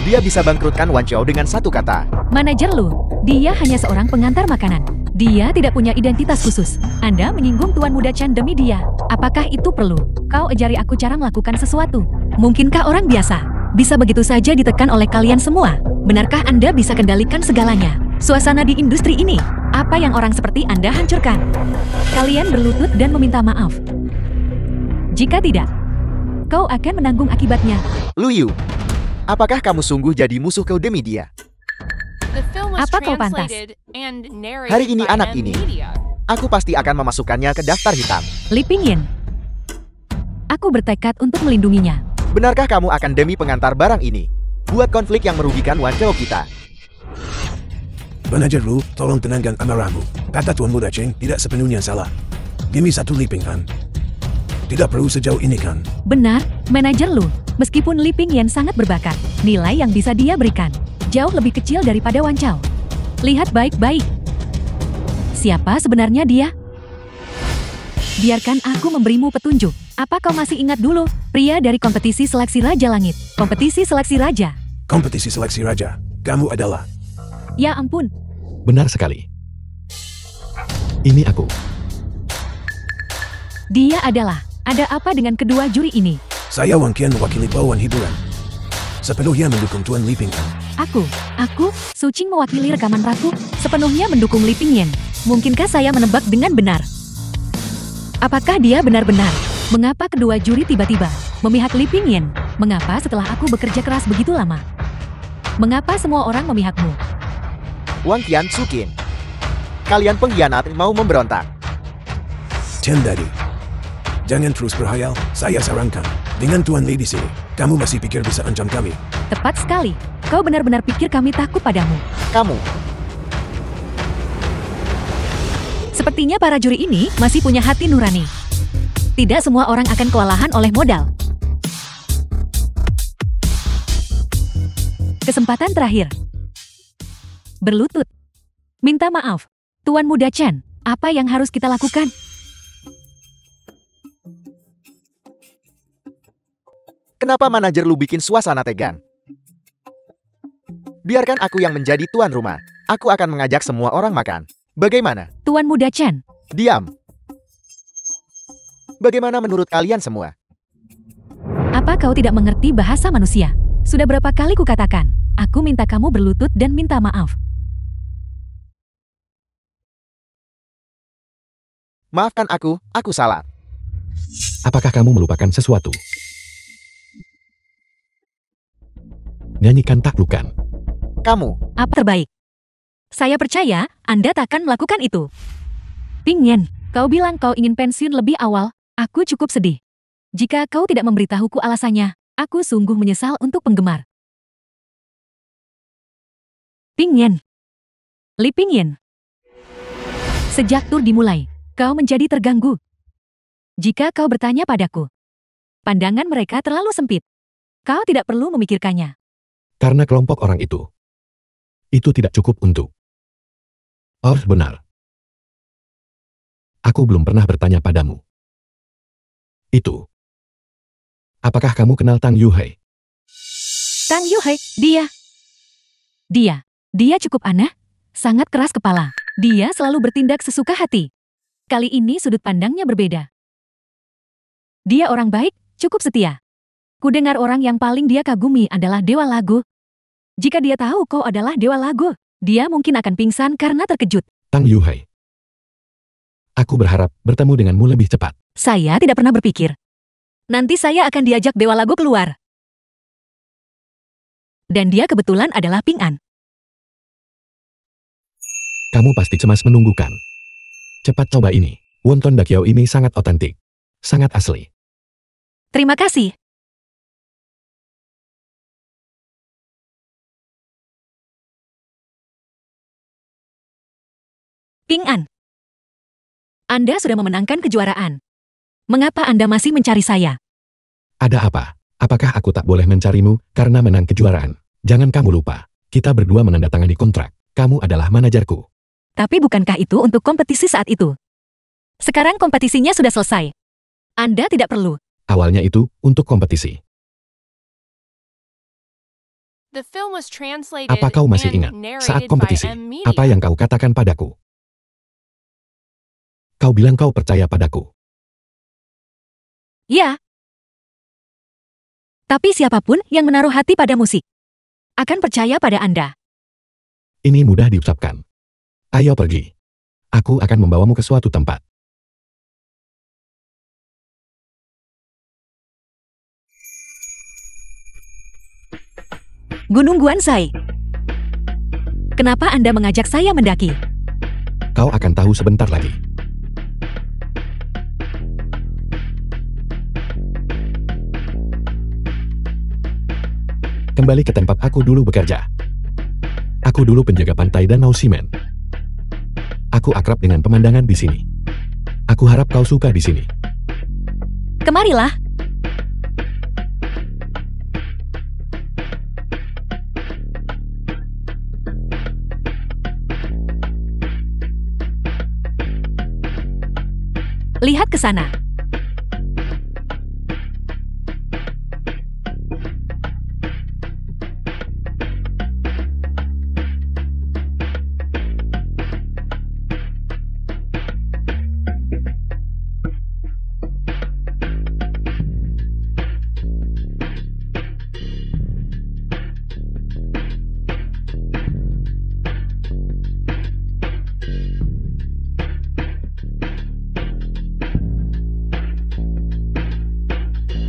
Dia bisa bangkrutkan Wan Chao dengan satu kata. Manajer Lu, dia hanya seorang pengantar makanan. Dia tidak punya identitas khusus. Anda menyinggung Tuan Muda Chen demi dia. Apakah itu perlu? Kau ajari aku cara melakukan sesuatu. Mungkinkah orang biasa bisa begitu saja ditekan oleh kalian semua? Benarkah Anda bisa kendalikan segalanya? Suasana di industri ini, apa yang orang seperti Anda hancurkan? Kalian berlutut dan meminta maaf. Jika tidak, kau akan menanggung akibatnya. Lu Yu, apakah kamu sungguh jadi musuh kau demi dia? The film was Apa kau pantas? translated and narrated Hari ini by anak M ini. Media. Aku pasti akan memasukkannya ke daftar hitam. Li Pingyin. Aku bertekad untuk melindunginya. Benarkah kamu akan demi pengantar barang ini buat konflik yang merugikan Wan Chao kita? Manajer Lu, tolong tenangkan amarahmu. Kata Tuan Muda Chen tidak sepenuhnya salah. Demi satu Li Pinghan. Tidak perlu sejauh ini kan? Benar, Manajer Lu. Meskipun Li Pingyin sangat berbakat, nilai yang bisa dia berikan jauh lebih kecil daripada Wan Chao. Lihat baik-baik. Siapa sebenarnya dia? Biarkan aku memberimu petunjuk. Apa kau masih ingat dulu? Pria dari kompetisi seleksi Raja Langit. Kompetisi seleksi Raja. Kompetisi seleksi raja. Kamu adalah... Ya ampun, Benar sekali. Ini aku. dia adalah. Ada apa dengan kedua juri ini? Saya Wang Qian mewakili Bawan Hiburan. Sepenuhnya mendukung Tuan Li Pinghan. Aku, Su Qing mewakili rekaman Ratu, sepenuhnya mendukung Li Pingyin. Mungkinkah saya menebak dengan benar? Apakah dia benar-benar? Mengapa kedua juri tiba-tiba memihak Li Pingyin? Mengapa setelah aku bekerja keras begitu lama? Mengapa semua orang memihakmu? Wang Qian Sukin. Kalian pengkhianat mau memberontak. Chen Daddy. Jangan terus berhayal, saya sarankan. Dengan Tuan Li di sini, kamu masih pikir bisa ancam kami? Tepat sekali. Kau benar-benar pikir kami takut padamu. Kamu, Sepertinya para juri ini masih punya hati nurani. Tidak semua orang akan kewalahan oleh modal. Kesempatan terakhir. Berlutut. Minta maaf. Tuan Muda Chen, apa yang harus kita lakukan? kenapa manajer Lu bikin suasana tegang? Biarkan aku yang menjadi tuan rumah. Aku akan mengajak semua orang makan. Bagaimana? Tuan Muda Chen, Diam. Bagaimana menurut kalian semua? apa kau tidak mengerti bahasa manusia? Sudah berapa kali kukatakan, aku minta kamu berlutut dan minta maaf. Maafkan aku salah. Apakah kamu melupakan sesuatu? Nyanyikan taklukan. Kamu, Apa terbaik? Saya percaya Anda takkan melakukan itu. Pingyin, kau bilang kau ingin pensiun lebih awal. Aku cukup sedih. Jika kau tidak memberitahuku alasannya, aku sungguh menyesal untuk penggemar. Pingyin. Li Pingyin. Sejak tur dimulai, kau menjadi terganggu. Jika kau bertanya padaku, pandangan mereka terlalu sempit. Kau tidak perlu memikirkannya. Karena kelompok orang itu tidak cukup untuk. Oh, benar. Aku belum pernah bertanya padamu. Itu. Apakah kamu kenal Tang Yuhei? Tang Yuhei, dia cukup aneh, sangat keras kepala. Dia selalu bertindak sesuka hati. Kali ini sudut pandangnya berbeda. Dia orang baik, cukup setia. Kudengar orang yang paling dia kagumi adalah Dewa Lagu. Jika dia tahu kau adalah Dewa Lagu, dia mungkin akan pingsan karena terkejut. Tang Yuhei. Aku berharap bertemu denganmu lebih cepat. Saya tidak pernah berpikir Nanti saya akan diajak Dewa Lago keluar. Dan dia kebetulan adalah Ping An. Kamu pasti cemas menunggu kan? Cepat coba ini. Wonton Dakiao ini sangat otentik. Sangat asli. Terima kasih. Ping An, Anda sudah memenangkan kejuaraan. Mengapa Anda masih mencari saya? Ada apa? Apakah aku tak boleh mencarimu karena menang kejuaraan? Jangan kamu lupa, kita berdua menandatangani kontrak. Kamu adalah manajerku. Tapi bukankah itu untuk kompetisi saat itu? Sekarang kompetisinya sudah selesai. Anda tidak perlu. Awalnya itu untuk kompetisi. The film was translated Apa kau masih and ingat saat narrated kompetisi? by M Media. Apa yang kau katakan padaku? Kau bilang kau percaya padaku. Ya. Tapi siapapun yang menaruh hati pada musik akan percaya pada Anda. Ini mudah diucapkan. Ayo pergi. Aku akan membawamu ke suatu tempat. Gunung Guansai. Kenapa Anda mengajak saya mendaki? Kau akan tahu sebentar lagi. Kembali ke tempat aku dulu bekerja. Aku dulu penjaga pantai Danau Simen. Aku akrab dengan pemandangan di sini. Aku harap kau suka di sini. Kemarilah. Lihat ke sana.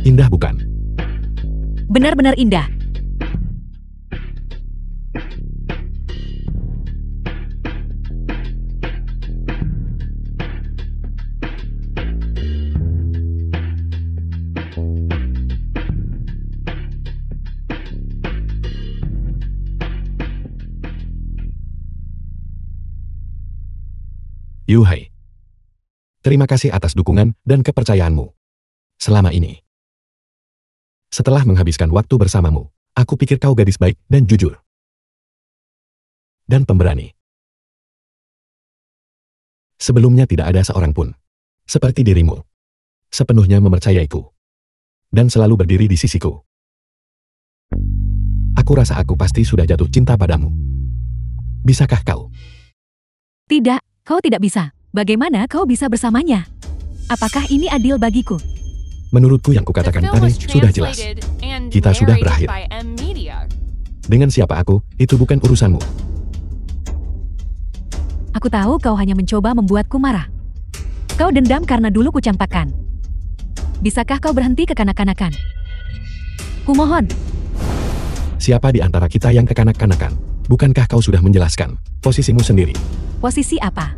Indah bukan? Benar-benar indah. Yuhai. Terima kasih atas dukungan dan kepercayaanmu selama ini. Setelah menghabiskan waktu bersamamu, aku pikir kau gadis baik dan jujur. Dan pemberani. Sebelumnya tidak ada seorang pun, seperti dirimu, sepenuhnya mempercayaiku, dan selalu berdiri di sisiku. Aku rasa aku pasti sudah jatuh cinta padamu. Bisakah kau? Tidak, kau tidak bisa. Bagaimana kau bisa bersamanya? Apakah ini adil bagiku? Menurutku yang The kukatakan film tadi was sudah jelas. translated and Kita sudah narrated berakhir. by M Media. Dengan siapa aku, itu bukan urusanmu. Aku tahu kau hanya mencoba membuatku marah. Kau dendam karena dulu kucampakkan. Bisakah kau berhenti kekanak-kanakan? Kumohon. Siapa di antara kita yang kekanak-kanakan? Bukankah kau sudah menjelaskan posisimu sendiri? Posisi apa?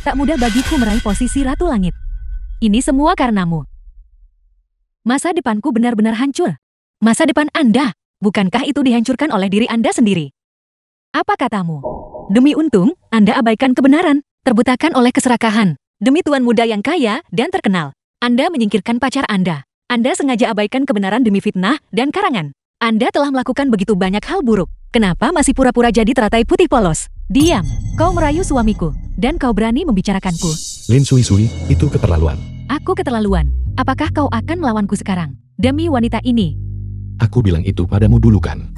Tak mudah bagiku meraih posisi Ratu Langit. Ini semua karenamu. Masa depanku benar-benar hancur. Masa depan Anda, bukankah itu dihancurkan oleh diri Anda sendiri? Apa katamu? Demi untung, Anda abaikan kebenaran, terbutakan oleh keserakahan. Demi tuan muda yang kaya dan terkenal, Anda menyingkirkan pacar Anda. Anda sengaja abaikan kebenaran demi fitnah dan karangan. Anda telah melakukan begitu banyak hal buruk. Kenapa masih pura-pura jadi teratai putih polos? Diam, kau merayu suamiku, dan kau berani membicarakanku. Lin Sui Sui, itu keterlaluan. Aku keterlaluan. Apakah kau akan melawanku sekarang? Demi wanita ini. Aku bilang itu padamu dulu kan?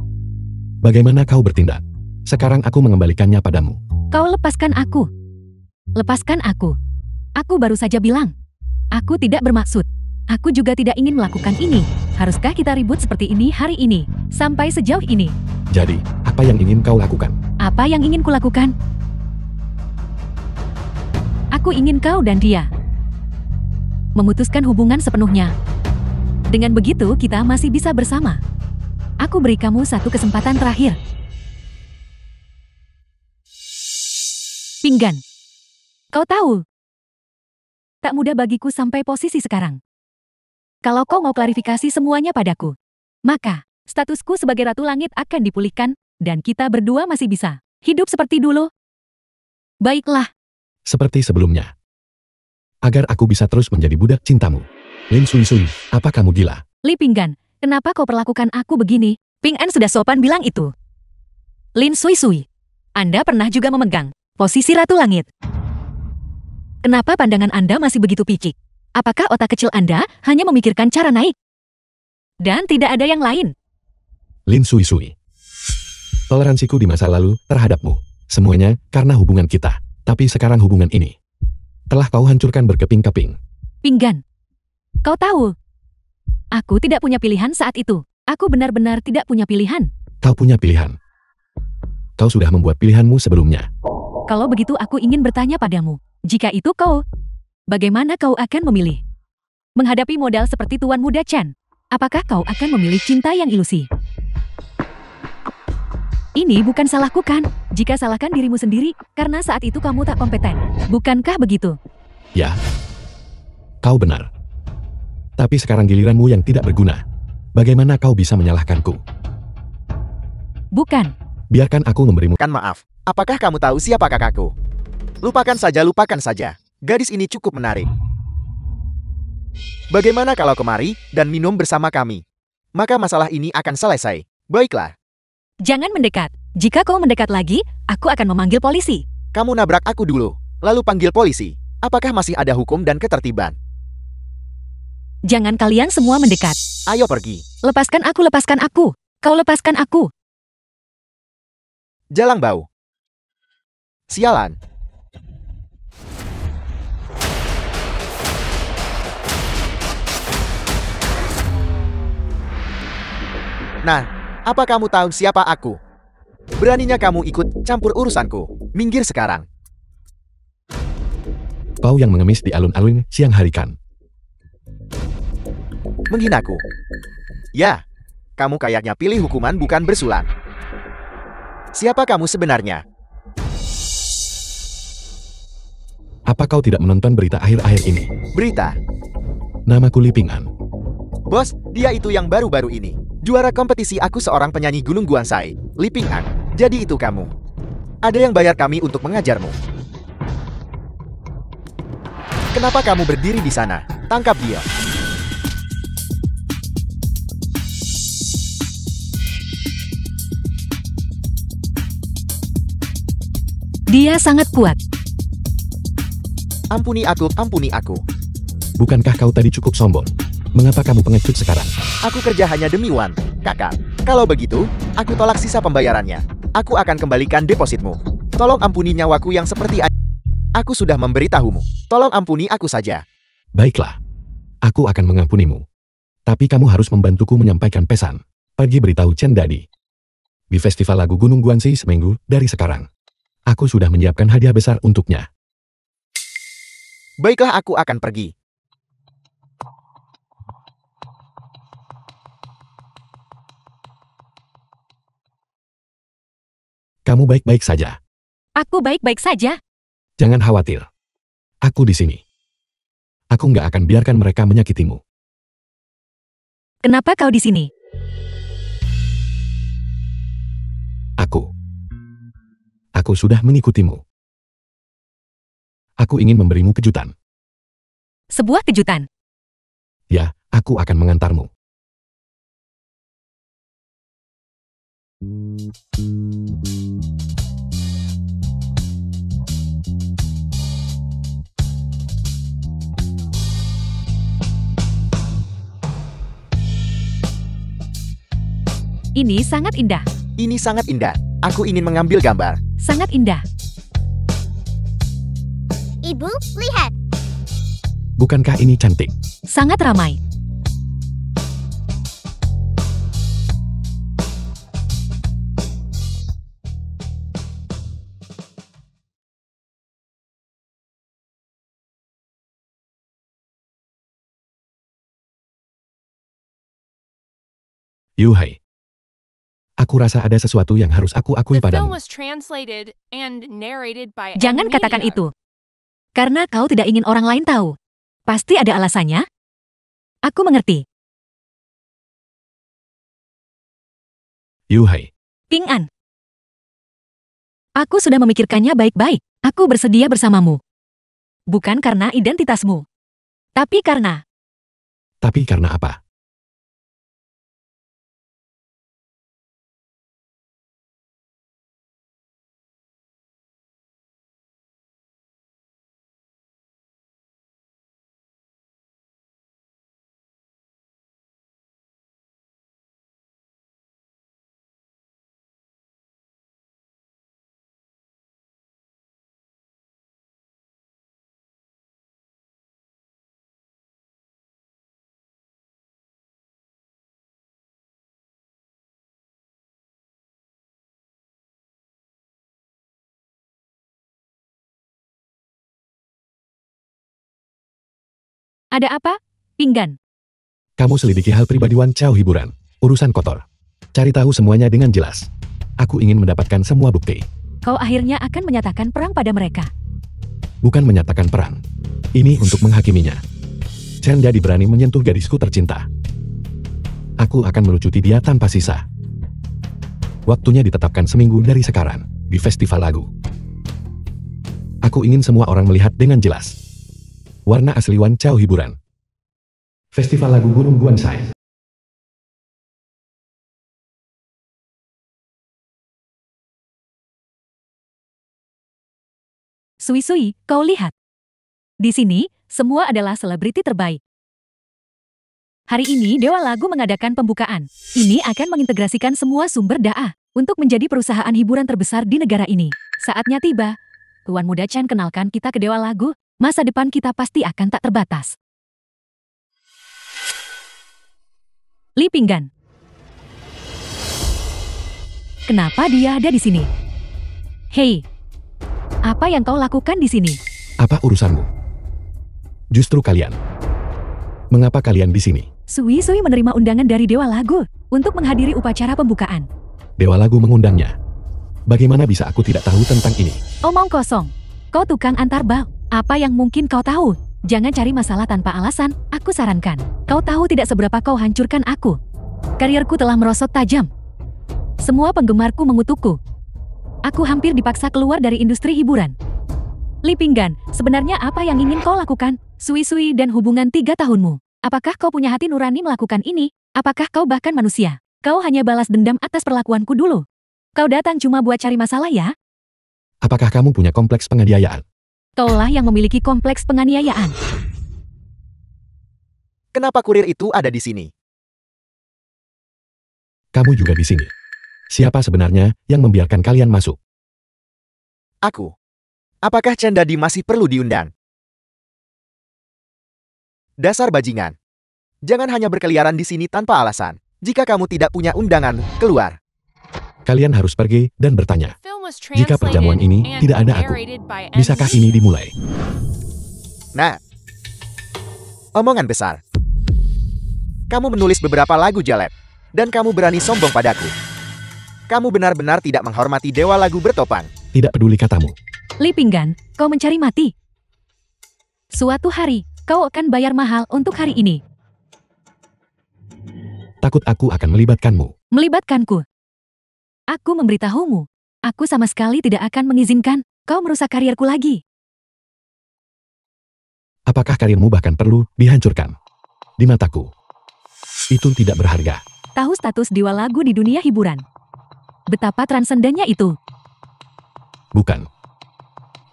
Bagaimana kau bertindak? Sekarang aku mengembalikannya padamu. Kau lepaskan aku. Lepaskan aku. Aku baru saja bilang. Aku tidak bermaksud. Aku juga tidak ingin melakukan ini. Haruskah kita ribut seperti ini hari ini? Sampai sejauh ini. Jadi, apa yang ingin kau lakukan? Apa yang ingin kulakukan? Aku ingin kau dan dia memutuskan hubungan sepenuhnya. Dengan begitu kita masih bisa bersama. Aku beri kamu satu kesempatan terakhir. Pinggan. Kau tahu, tak mudah bagiku sampai posisi sekarang. Kalau kau mau klarifikasi semuanya padaku, maka statusku sebagai Ratu Langit akan dipulihkan, dan kita berdua masih bisa hidup seperti dulu. Baiklah, Seperti sebelumnya. Agar aku bisa terus menjadi budak cintamu. Lin Sui Sui, apa kamu gila? Li Pinggan, kenapa kau perlakukan aku begini? Ping An sudah sopan bilang itu. Lin Sui Sui, Anda pernah juga memegang posisi Ratu Langit. Kenapa pandangan Anda masih begitu picik? Apakah otak kecil Anda hanya memikirkan cara naik? Dan tidak ada yang lain? Lin Sui Sui. Toleransiku di masa lalu terhadapmu. Semuanya karena hubungan kita. Tapi sekarang hubungan ini telah kau hancurkan berkeping-keping. Pinggan, kau tahu, aku tidak punya pilihan saat itu. Aku benar-benar tidak punya pilihan. Kau punya pilihan. Kau sudah membuat pilihanmu sebelumnya. Kalau begitu aku ingin bertanya padamu. Jika itu kau, bagaimana kau akan memilih? Menghadapi modal seperti Tuan Muda Chen, apakah kau akan memilih cinta yang ilusi? Ini bukan salahku kan? Jika salahkan dirimu sendiri, karena saat itu kamu tak kompeten. Bukankah begitu? Ya. Kau benar. Tapi sekarang giliranmu yang tidak berguna. Bagaimana kau bisa menyalahkanku? Bukan. Biarkan aku memberimu. Kan maaf, apakah kamu tahu siapa kakakku? Lupakan saja, lupakan saja. Gadis ini cukup menarik. Bagaimana kalau kemari dan minum bersama kami? Maka masalah ini akan selesai. Baiklah, Jangan mendekat. Jika kau mendekat lagi, aku akan memanggil polisi. kamu nabrak aku dulu, lalu panggil polisi. Apakah masih ada hukum dan ketertiban? Jangan kalian semua mendekat. Ayo pergi. Lepaskan aku, lepaskan aku. Kau lepaskan aku. Jalang bau. Sialan. Nah, apa kamu tahu siapa aku? Beraninya kamu ikut campur urusanku. Minggir sekarang. Kau yang mengemis di alun-alun siang hari kan? Menghinaku. Ya, kamu kayaknya pilih hukuman bukan bersulang. Siapa kamu sebenarnya? Apa kau tidak menonton berita akhir-akhir ini? Berita. Namaku Li Ping'an. Bos, dia itu yang baru-baru ini. Juara kompetisi aku seorang penyanyi Gunung Guansai, Li Ping'an. Jadi itu kamu. Ada yang bayar kami untuk mengajarmu. Kenapa kamu berdiri di sana? Tangkap dia. Dia sangat kuat. Ampuni aku, ampuni aku. Bukankah kau tadi cukup sombong? Mengapa kamu pengecut sekarang? Aku kerja hanya demi uang, kakak. Kalau begitu, aku tolak sisa pembayarannya. Aku akan kembalikan depositmu. Tolong ampuni nyawaku yang seperti aku sudah memberitahumu. Tolong ampuni aku saja. Baiklah. Aku akan mengampunimu. Tapi kamu harus membantuku menyampaikan pesan. Pergi beritahu Chen Dadi. Di festival lagu Gunung Guanxi seminggu dari sekarang. Aku sudah menyiapkan hadiah besar untuknya. Baiklah, aku akan pergi. Kamu baik-baik saja. Aku baik-baik saja. Jangan khawatir. Aku di sini. Aku nggak akan biarkan mereka menyakitimu. Kenapa kau di sini? Aku sudah mengikutimu. Aku ingin memberimu kejutan. Sebuah kejutan. Ya, aku akan mengantarmu. Ini sangat indah. Ini sangat indah. Aku ingin mengambil gambar. Sangat indah. Ibu, lihat. Bukankah ini cantik? Sangat ramai. Yuhai. Aku rasa ada sesuatu yang harus aku akui The film padamu. was translated and narrated by Jangan M. katakan Media. itu. Karena kau tidak ingin orang lain tahu. Pasti ada alasannya. Aku mengerti. Yuhai. Ping An. Aku sudah memikirkannya baik-baik. Aku bersedia bersamamu. Bukan karena identitasmu. Tapi karena Tapi karena apa? ada apa? Pinggan. Kamu selidiki hal pribadi Wan Chao hiburan. Urusan kotor. Cari tahu semuanya dengan jelas. Aku ingin mendapatkan semua bukti. Kau akhirnya akan menyatakan perang pada mereka. Bukan menyatakan perang. Ini untuk menghakiminya. Chen jadi berani menyentuh gadisku tercinta. Aku akan melucuti dia tanpa sisa. Waktunya ditetapkan seminggu dari sekarang, di festival lagu. Aku ingin semua orang melihat dengan jelas. Warna asli Wan Chao hiburan. Festival lagu Gunung Guansai. Sui-sui, kau lihat. Di sini, semua adalah selebriti terbaik. Hari ini Dewa Lagu mengadakan pembukaan. Ini akan mengintegrasikan semua sumber daya untuk menjadi perusahaan hiburan terbesar di negara ini. Saatnya tiba. Tuan Muda Chen, kenalkan kita ke Dewa Lagu. Masa depan kita pasti akan tak terbatas. Li Pinggan. Kenapa dia ada di sini? Hei, apa yang kau lakukan di sini? Apa urusanmu? Justru kalian. Mengapa kalian di sini? Sui-sui menerima undangan dari Dewa Lagu untuk menghadiri upacara pembukaan. Dewa Lagu mengundangnya. Bagaimana bisa aku tidak tahu tentang ini? Omong kosong. Kau tukang antar bau. Apa yang mungkin kau tahu? Jangan cari masalah tanpa alasan, aku sarankan. Kau tahu tidak seberapa kau hancurkan aku. Karirku telah merosot tajam. Semua penggemarku mengutukku. Aku hampir dipaksa keluar dari industri hiburan. Li Pinggan, sebenarnya apa yang ingin kau lakukan? Sui-sui dan hubungan 3 tahunmu. Apakah kau punya hati nurani melakukan ini? Apakah kau bahkan manusia? Kau hanya balas dendam atas perlakuanku dulu. Kau datang cuma buat cari masalah ya? Apakah kamu punya kompleks penganiayaan? Kaulah yang memiliki kompleks penganiayaan. Kenapa kurir itu ada di sini? Kamu juga di sini. Siapa sebenarnya yang membiarkan kalian masuk? Aku. Apakah Chen Dadi masih perlu diundang? Dasar bajingan. Jangan hanya berkeliaran di sini tanpa alasan. Jika kamu tidak punya undangan, keluar. Kalian harus pergi dan bertanya. Film was Jika perjamuan translated ini and tidak ada aku, narrated by M. bisakah ini dimulai? Nah. Omongan besar. Kamu menulis beberapa lagu jelek. Dan kamu berani sombong padaku. Kamu benar-benar tidak menghormati Dewa Lagu bertopang. Tidak peduli katamu. Li Pinggan, kau mencari mati. Suatu hari, kau akan bayar mahal untuk hari ini. Takut aku akan melibatkanmu. Melibatkanku. Aku memberitahumu. Aku sama sekali tidak akan mengizinkan kau merusak karirku lagi. Apakah karirmu bahkan perlu dihancurkan? Di mataku. Itu tidak berharga. Tahu status Dewa Lagu di dunia hiburan. Betapa transendennya itu. Bukan.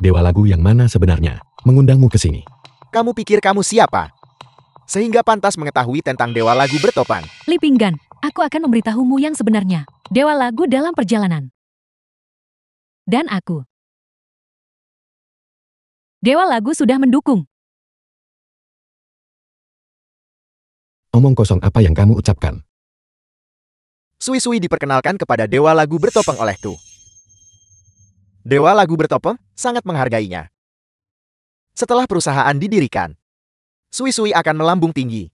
Dewa Lagu yang mana sebenarnya mengundangmu ke sini? Kamu pikir kamu siapa? Sehingga pantas mengetahui tentang Dewa Lagu bertopang. Li Pinggan, aku akan memberitahumu yang sebenarnya. Dewa Lagu dalam perjalanan. Dan aku. Dewa Lagu sudah mendukung. Omong kosong apa yang kamu ucapkan? Sui-sui diperkenalkan kepada Dewa Lagu bertopeng oleh Tu. Dewa Lagu bertopeng sangat menghargainya. Setelah perusahaan didirikan, Sui-sui akan melambung tinggi.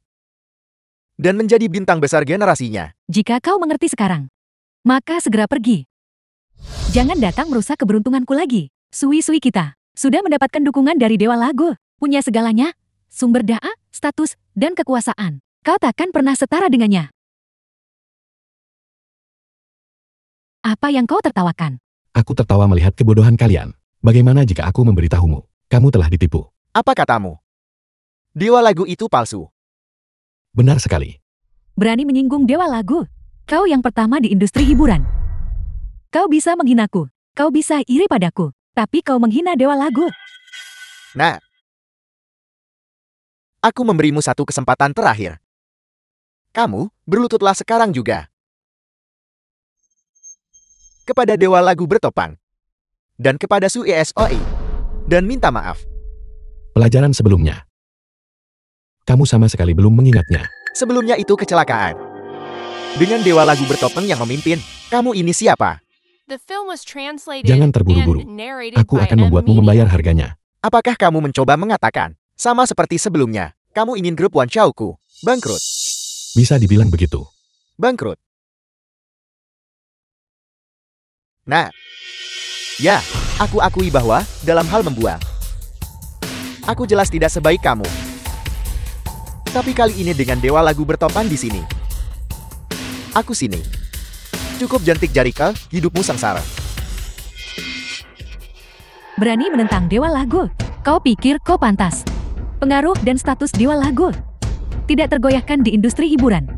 dan menjadi bintang besar generasinya. Jika kau mengerti sekarang, maka segera pergi. Jangan datang merusak keberuntunganku lagi. Sui-sui kita sudah mendapatkan dukungan dari Dewa Lago. Punya segalanya, sumber daya, status, dan kekuasaan. Kau takkan pernah setara dengannya. Apa yang kau tertawakan? Aku tertawa melihat kebodohan kalian. Bagaimana jika aku memberitahumu? Kamu telah ditipu. Apa katamu? Dewa Lagu itu palsu. Benar sekali. Berani menyinggung Dewa Lagu. Kau yang pertama di industri hiburan. Kau bisa menghinaku. Kau bisa iri padaku. Tapi kau menghina Dewa Lagu. Nah, aku memberimu satu kesempatan terakhir. Kamu berlututlah sekarang juga. Kepada Dewa Lagu bertopang. Dan kepada Su ESOI. Dan minta maaf. Pelajaran sebelumnya. Kamu sama sekali belum mengingatnya. Sebelumnya itu kecelakaan. Dengan Dewa Lagu bertopeng yang memimpin, kamu ini siapa? The film was translated Jangan terburu-buru. and narrated Aku by akan membuatmu M. membayar harganya. Apakah kamu mencoba mengatakan, sama seperti sebelumnya, kamu ingin grup Wan Chaoku bangkrut? Bisa dibilang begitu. Bangkrut. Nah, ya, aku akui bahwa dalam hal membuang, aku jelas tidak sebaik kamu. Tapi kali ini dengan Dewa Lagu bertopan di sini. Aku sini. Cukup jentik Jarika, hidupmu sengsara. Berani menentang Dewa Lagu. Kau pikir kau pantas. Pengaruh dan status Dewa Lagu tidak tergoyahkan di industri hiburan.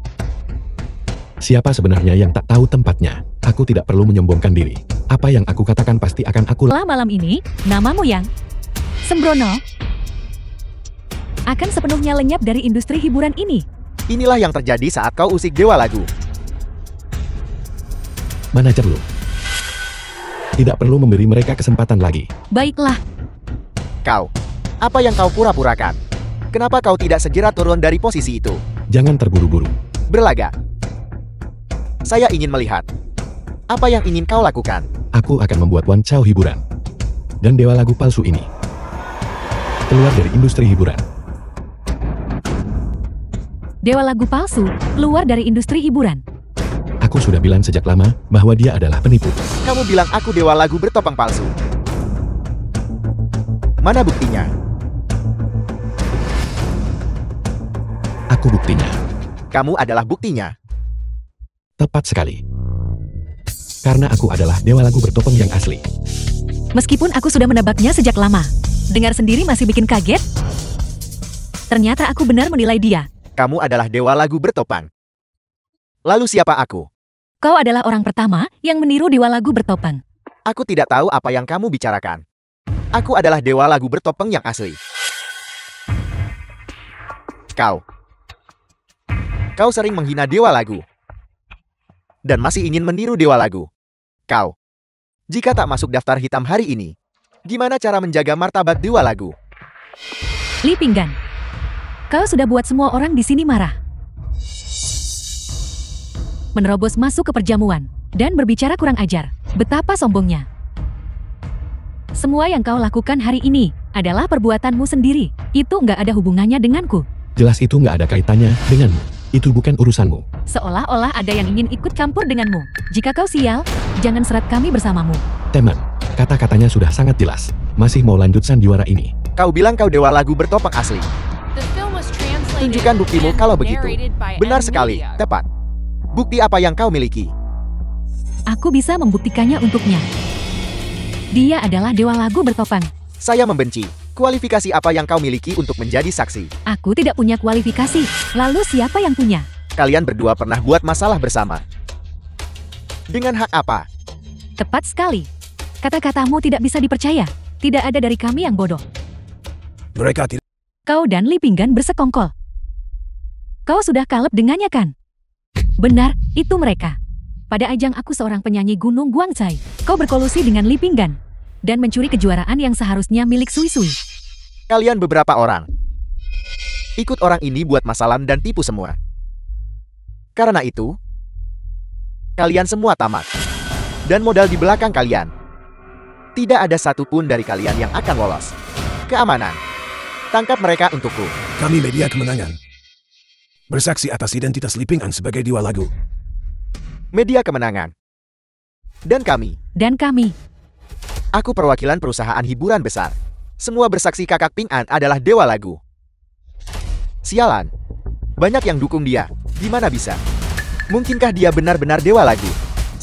Siapa sebenarnya yang tak tahu tempatnya? Aku tidak perlu menyombongkan diri. Apa yang aku katakan pasti akan aku Setelah malam ini, namamu yang sembrono akan sepenuhnya lenyap dari industri hiburan ini. Inilah yang terjadi saat kau usik Dewa Lagu. manajer lu. Tidak perlu memberi mereka kesempatan lagi. Baiklah, Kau, apa yang kau pura-purakan? Kenapa kau tidak segera turun dari posisi itu? Jangan terburu-buru. Berlagak. Saya ingin melihat. Apa yang ingin kau lakukan? Aku akan membuat Wan Chao hiburan. Dan Dewa Lagu palsu ini keluar dari industri hiburan. Dewa Lagu palsu keluar dari industri hiburan. Aku sudah bilang sejak lama bahwa dia adalah penipu. Kamu bilang aku Dewa Lagu bertopeng palsu. Mana buktinya? Aku buktinya. Kamu adalah buktinya. Tepat sekali. Karena aku adalah Dewa Lagu bertopeng yang asli. Meskipun aku sudah menebaknya sejak lama, dengar sendiri masih bikin kaget. Ternyata aku benar menilai dia. Kamu adalah Dewa Lagu bertopeng. Lalu siapa aku? Kau adalah orang pertama yang meniru Dewa Lagu bertopeng. Aku tidak tahu apa yang kamu bicarakan. Aku adalah Dewa Lagu bertopeng yang asli. Kau sering menghina Dewa Lagu. Dan masih ingin meniru Dewa Lagu. Jika tak masuk daftar hitam hari ini, gimana cara menjaga martabat Dewa Lagu? Li Pinggan, kau sudah buat semua orang di sini marah. Menerobos masuk ke perjamuan dan berbicara kurang ajar. Betapa sombongnya. Semua yang kau lakukan hari ini adalah perbuatanmu sendiri. Itu nggak ada hubungannya denganku. Jelas itu nggak ada kaitannya denganmu. Itu bukan urusanmu. Seolah-olah ada yang ingin ikut campur denganmu. Jika kau sial, jangan seret kami bersamamu. Teman, kata-katanya sudah sangat jelas. Masih mau lanjut sandiwara ini. Kau bilang kau Dewa Lagu bertopeng asli. The film was translated Tunjukkan buktimu and kalau begitu. narrated by Benar M. sekali, Media. tepat. Bukti apa yang kau miliki? Aku bisa membuktikannya untuknya. Dia adalah Dewa Lagu bertopeng. Saya membenci. Kualifikasi apa yang kau miliki untuk menjadi saksi? Aku tidak punya kualifikasi. Lalu siapa yang punya? Kalian berdua pernah buat masalah bersama. Dengan hak apa? Tepat sekali. Kata-katamu tidak bisa dipercaya. Tidak ada dari kami yang bodoh. Mereka tidak Kau dan Li Pinggan bersekongkol. Kau sudah kalap dengannya kan? Benar, itu mereka. Pada ajang aku seorang penyanyi Gunung Guangcai, kau berkolusi dengan Li Pinggan dan mencuri kejuaraan yang seharusnya milik Sui Sui. Kalian beberapa orang. Ikut orang ini buat masalah dan tipu semua. Karena itu, kalian semua tamat. Dan modal di belakang kalian. Tidak ada satupun dari kalian yang akan lolos. Keamanan. Tangkap mereka untukku. kami media kemenangan. bersaksi atas identitas Li Ping'an sebagai dewa lagu. Media kemenangan. Dan kami. Aku perwakilan perusahaan hiburan besar. Semua bersaksi kakak Ping'an adalah dewa lagu. Sialan. Banyak yang dukung dia. Gimana bisa? Mungkinkah dia benar-benar dewa lagu?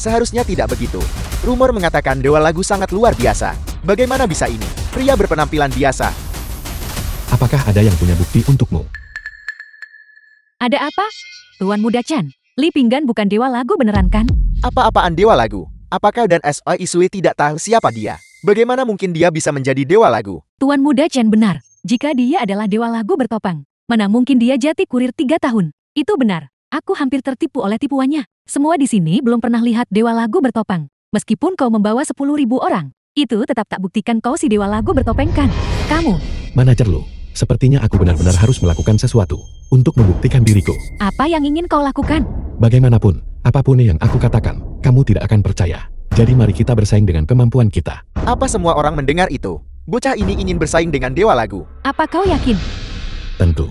Seharusnya tidak begitu. Rumor mengatakan dewa lagu sangat luar biasa. Bagaimana bisa ini? Pria berpenampilan biasa. Apakah ada yang punya bukti untukmu? Ada apa? Tuan Muda Chen, Li Pinggan bukan dewa lagu beneran kan? Apa-apaan dewa lagu? Apakah dan S.O. Isui tidak tahu siapa dia? Bagaimana mungkin dia bisa menjadi dewa lagu? Tuan Muda Chen benar. Jika dia adalah dewa lagu bertopang, mana mungkin dia jati kurir 3 tahun? Itu benar. Aku hampir tertipu oleh tipuannya. Semua di sini belum pernah lihat dewa lagu bertopang. Meskipun kau membawa 10.000 orang, itu tetap tak buktikan kau si dewa lagu bertopeng kan? Kamu. Manajer Lu, sepertinya aku benar-benar harus melakukan sesuatu untuk membuktikan diriku. Apa yang ingin kau lakukan? Bagaimanapun, apapun yang aku katakan, kamu tidak akan percaya. Jadi mari kita bersaing dengan kemampuan kita. Apa semua orang mendengar itu? Bocah ini ingin bersaing dengan dewa lagu. Apa kau yakin? Tentu.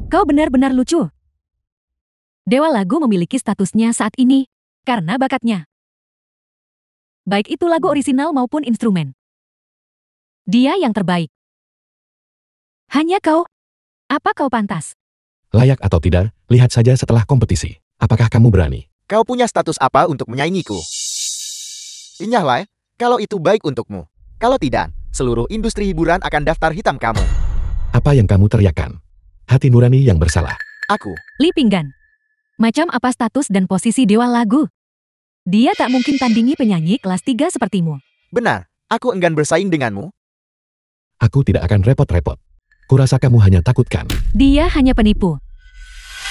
Kau benar-benar lucu. Dewa lagu memiliki statusnya saat ini karena bakatnya. Baik itu lagu orisinal maupun instrumen. Dia yang terbaik. Hanya kau. Apa kau pantas? Layak atau tidak, lihat saja setelah kompetisi. Apakah kamu berani? Kau punya status apa untuk menyaingiku? Inyahlah, kalau itu baik untukmu. Kalau tidak, seluruh industri hiburan akan daftar hitam kamu. Apa yang kamu teriakkan? Hati nurani yang bersalah. Aku. Li Pinggan. Macam apa status dan posisi dewa lagu? Dia tak mungkin tandingi penyanyi kelas 3 sepertimu. Benar, aku enggan bersaing denganmu. Aku tidak akan repot-repot. Kurasa kamu hanya takutkan. Dia hanya penipu.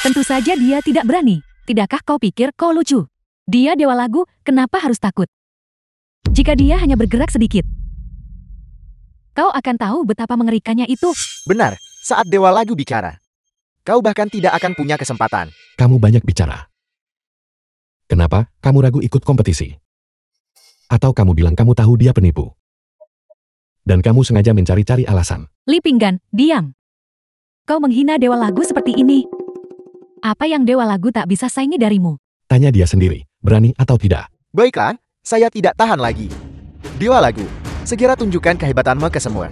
Tentu saja dia tidak berani. Tidakkah kau pikir kau lucu? Dia dewa lagu, kenapa harus takut? Jika dia hanya bergerak sedikit, kau akan tahu betapa mengerikannya itu. Benar, saat dewa lagu bicara, kau bahkan tidak akan punya kesempatan. Kamu banyak bicara. Kenapa kamu ragu ikut kompetisi? Atau kamu bilang kamu tahu dia penipu? Dan kamu sengaja mencari-cari alasan. Li Pinggan, diam. Kau menghina dewa lagu seperti ini. Apa yang dewa lagu tak bisa saingi darimu? Tanya dia sendiri, berani atau tidak. Baiklah, saya tidak tahan lagi. Dewa lagu, segera tunjukkan kehebatanmu ke semua.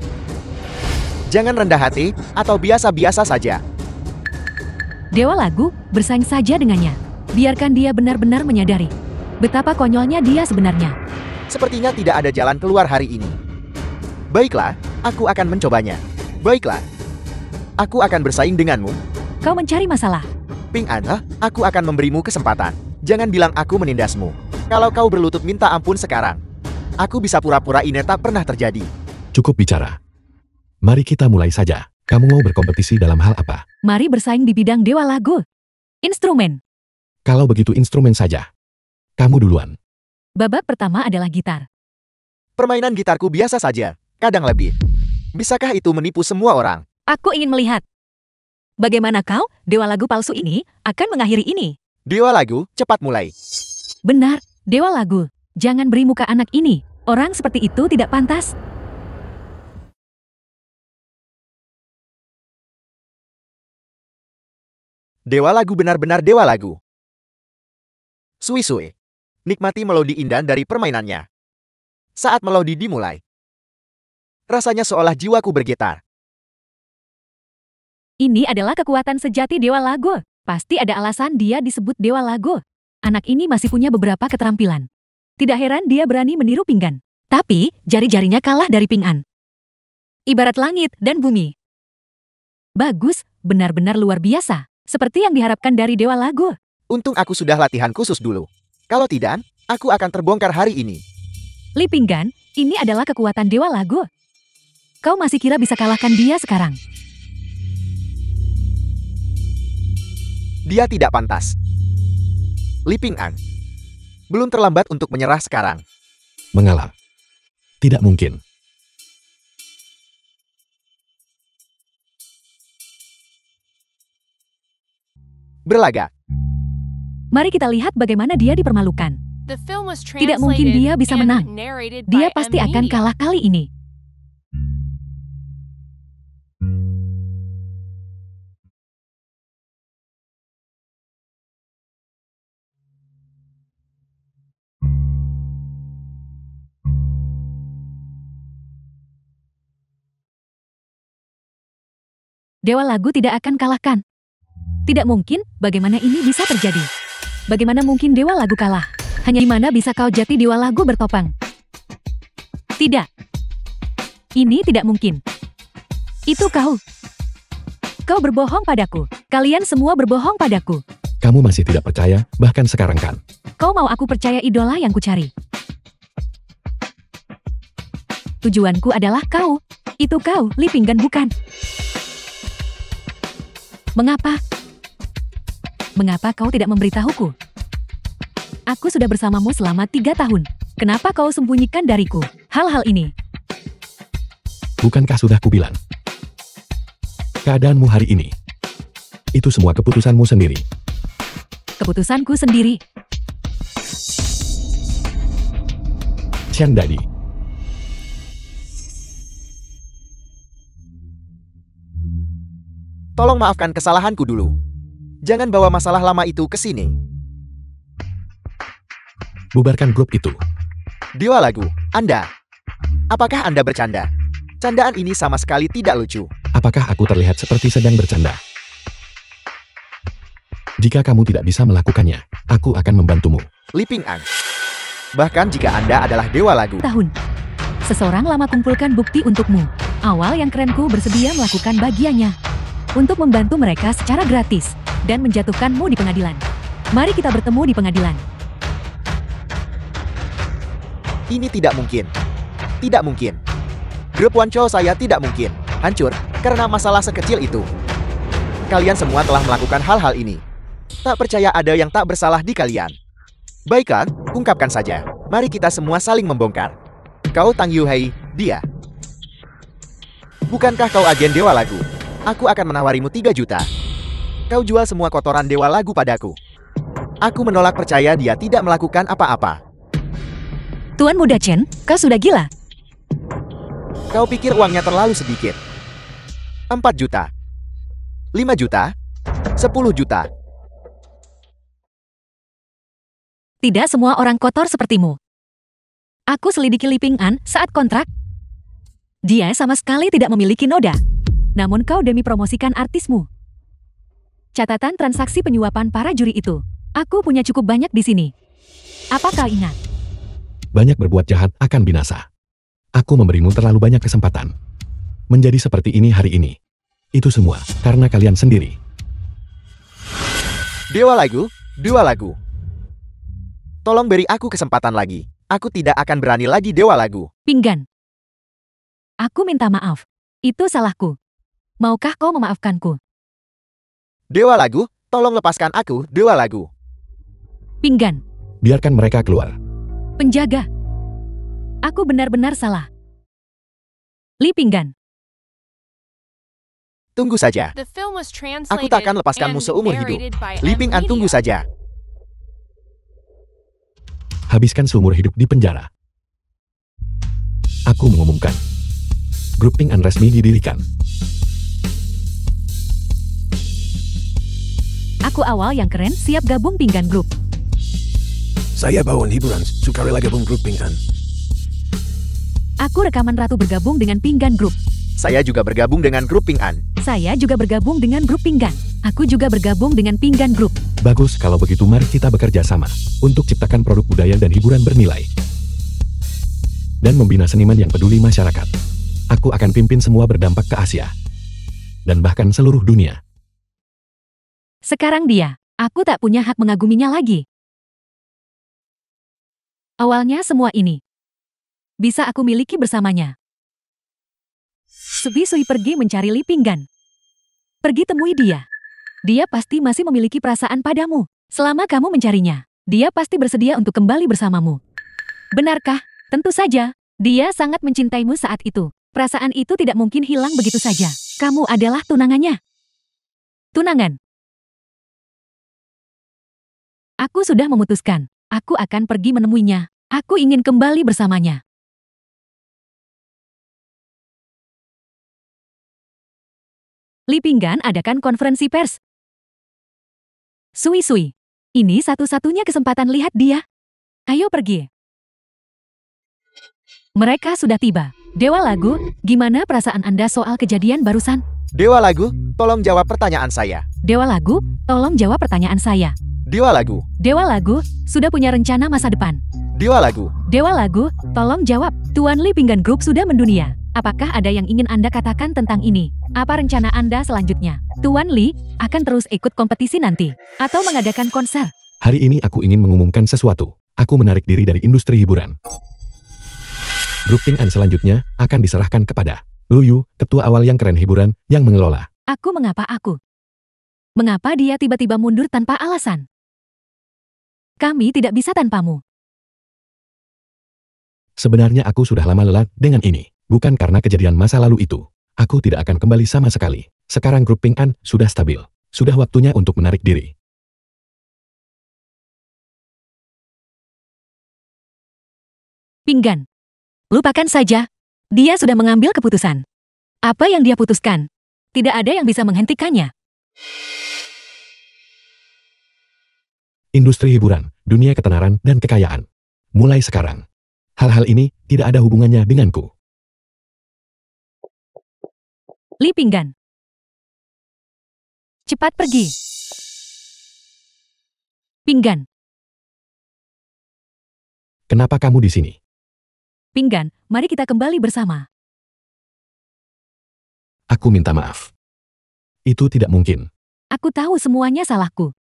Jangan rendah hati atau biasa-biasa saja. Dewa lagu, bersaing saja dengannya. Biarkan dia benar-benar menyadari betapa konyolnya dia sebenarnya. Sepertinya tidak ada jalan keluar hari ini. Baiklah, aku akan mencobanya. Baiklah, aku akan bersaing denganmu. Kau mencari masalah. Ping'an, aku akan memberimu kesempatan. Jangan bilang aku menindasmu. Kalau kau berlutut minta ampun sekarang, aku bisa pura-pura ini tak pernah terjadi. Cukup bicara. Mari kita mulai saja. Kamu mau berkompetisi dalam hal apa? Mari bersaing di bidang dewa lagu. Instrumen. Kalau begitu instrumen saja. Kamu duluan. Babak pertama adalah gitar. Permainan gitarku biasa saja, kadang lebih. Bisakah itu menipu semua orang? Aku ingin melihat. Bagaimana kau, dewa lagu palsu ini, akan mengakhiri ini? Dewa lagu, cepat mulai. Benar, dewa lagu. Jangan beri muka anak ini. Orang seperti itu tidak pantas. Dewa lagu benar-benar dewa lagu. Sui-sui. Nikmati melodi indah dari permainannya. Saat melodi dimulai, rasanya seolah jiwaku bergetar. Ini adalah kekuatan sejati dewa lagu. Pasti ada alasan dia disebut dewa lagu. Anak ini masih punya beberapa keterampilan. Tidak heran dia berani meniru Pinggan. Tapi, jari-jarinya kalah dari Ping'an. Ibarat langit dan bumi. Bagus, benar-benar luar biasa. Seperti yang diharapkan dari dewa lagu. Untung aku sudah latihan khusus dulu. Kalau tidak, aku akan terbongkar hari ini. Li Pinggan, ini adalah kekuatan dewa lagu. Kau masih kira bisa kalahkan dia sekarang? Dia tidak pantas. Li Ping'an, belum terlambat untuk menyerah sekarang. Mengalah. Tidak mungkin. Berlagak. Mari kita lihat bagaimana dia dipermalukan. The film was Tidak mungkin translated dia bisa and menang. narrated Dia by pasti M. akan Media. kalah kali ini. Dewa lagu tidak akan kalahkan. Tidak mungkin, bagaimana ini bisa terjadi? Bagaimana mungkin dewa lagu kalah? Hanya di mana bisa kau jati dewa lagu bertopang? Tidak. Ini tidak mungkin. Itu kau. Kau berbohong padaku. Kalian semua berbohong padaku. Kamu masih tidak percaya, bahkan sekarang kan? Kau mau aku percaya idola yang kucari? Tujuanku adalah kau. Itu kau, Li Pinggan bukan? Mengapa? Mengapa kau tidak memberitahuku? Aku sudah bersamamu selama 3 tahun. Kenapa kau sembunyikan dariku hal-hal ini? Bukankah sudah kubilang? Keadaanmu hari ini. Itu semua keputusanmu sendiri. Keputusanku sendiri. Chen Dadi. Tolong maafkan kesalahanku dulu. Jangan bawa masalah lama itu ke sini. Bubarkan grup itu. Dewa lagu, Anda. Apakah Anda bercanda? Candaan ini sama sekali tidak lucu. Apakah aku terlihat seperti sedang bercanda? Jika kamu tidak bisa melakukannya, aku akan membantumu. Li Pinggan. Bahkan jika Anda adalah dewa lagu. Tahun. Seseorang lama kumpulkan bukti untukmu. Awal yang kerenku bersedia melakukan bagiannya. Untuk membantu mereka secara gratis. Dan menjatuhkanmu di pengadilan. Mari kita bertemu di pengadilan. Ini tidak mungkin. Tidak mungkin. Grup Wancho saya tidak mungkin hancur karena masalah sekecil itu. Kalian semua telah melakukan hal-hal ini. Tak percaya ada yang tak bersalah di kalian. Baiklah, ungkapkan saja. Mari kita semua saling membongkar. Kau Tang Yuhei, dia. Bukankah kau agen dewa lagu? Aku akan menawarimu 3 juta. Kau jual semua kotoran dewa lagu padaku. Aku menolak percaya dia tidak melakukan apa-apa. Tuan Muda Chen, kau sudah gila. Kau pikir uangnya terlalu sedikit? 4 juta. 5 juta. 10 juta. Tidak semua orang kotor sepertimu. Aku selidiki Li Pinggan saat kontrak. Dia sama sekali tidak memiliki noda. Namun kau demi promosikan artismu. Catatan transaksi penyuapan para juri itu. Aku punya cukup banyak di sini. Apa kau ingat? Banyak berbuat jahat akan binasa. Aku memberimu terlalu banyak kesempatan. Menjadi seperti ini hari ini. Itu semua karena kalian sendiri. Dewa lagu, dewa lagu. Tolong beri aku kesempatan lagi. Aku tidak akan berani lagi dewa lagu. Pinggan. Aku minta maaf. Itu salahku. Maukah kau memaafkanku? Dewa lagu, tolong lepaskan aku, dewa lagu. Pinggan. Biarkan mereka keluar. Penjaga. Aku benar-benar salah. Li Pinggan. Tunggu saja. The film was translated Aku tak akan lepaskanmu and seumur hidup. narrated by Li Pinggan, M. tunggu Media. saja. Habiskan seumur hidup di penjara. Aku mengumumkan. Grup Pinggan resmi didirikan. Aku awal yang keren siap gabung Pinggan Group. Saya bawain hiburan, sukarela gabung grup Pinggan. Aku rekaman ratu bergabung dengan Pinggan Group. Saya juga bergabung dengan grup Pinggan. Saya juga bergabung dengan grup Pinggan. Aku juga bergabung dengan Pinggan Group. Bagus, kalau begitu mari kita bekerja sama untuk ciptakan produk budaya dan hiburan bernilai. Dan membina seniman yang peduli masyarakat. Aku akan pimpin semua berdampak ke Asia. Dan bahkan seluruh dunia. Sekarang dia, aku tak punya hak mengaguminya lagi. Awalnya semua ini bisa aku miliki bersamanya. Subi Sui pergi mencari Li Pinggan. Pergi temui dia. Dia pasti masih memiliki perasaan padamu. Selama kamu mencarinya, dia pasti bersedia untuk kembali bersamamu. Benarkah? Tentu saja. Dia sangat mencintaimu saat itu. Perasaan itu tidak mungkin hilang begitu saja. Kamu adalah tunangannya. Tunangan. Aku sudah memutuskan. Aku akan pergi menemuinya. Aku ingin kembali bersamanya. Li Pinggan adakan konferensi pers. Sui Sui. Ini satu-satunya kesempatan lihat dia. Ayo pergi. Mereka sudah tiba. Dewa lagu, gimana perasaan Anda soal kejadian barusan? Dewa Lagu, tolong jawab pertanyaan saya. Dewa Lagu, tolong jawab pertanyaan saya. Dewa Lagu, Dewa Lagu, sudah punya rencana masa depan. Dewa Lagu, Dewa Lagu, tolong jawab. Tuan Li Pinggan Group sudah mendunia. Apakah ada yang ingin Anda katakan tentang ini? Apa rencana Anda selanjutnya? Tuan Li akan terus ikut kompetisi nanti atau mengadakan konser? Hari ini aku ingin mengumumkan sesuatu. Aku menarik diri dari industri hiburan. Grup Ping An selanjutnya akan diserahkan kepada Lu Yu, ketua awal yang keren hiburan, yang mengelola. Aku? Mengapa dia tiba-tiba mundur tanpa alasan? Kami tidak bisa tanpamu. Sebenarnya aku sudah lama lelah dengan ini. Bukan karena kejadian masa lalu itu. Aku tidak akan kembali sama sekali. Sekarang grup Ping An sudah stabil. Sudah waktunya untuk menarik diri. Pinggan. Lupakan saja. Dia sudah mengambil keputusan. Apa yang dia putuskan? Tidak ada yang bisa menghentikannya. Industri hiburan, dunia ketenaran, dan kekayaan. Mulai sekarang. Hal-hal ini tidak ada hubungannya denganku. Li Pinggan. Cepat pergi. Pinggan. Kenapa kamu di sini? Pinggan, mari kita kembali bersama. Aku minta maaf. Itu tidak mungkin. Aku tahu semuanya salahku.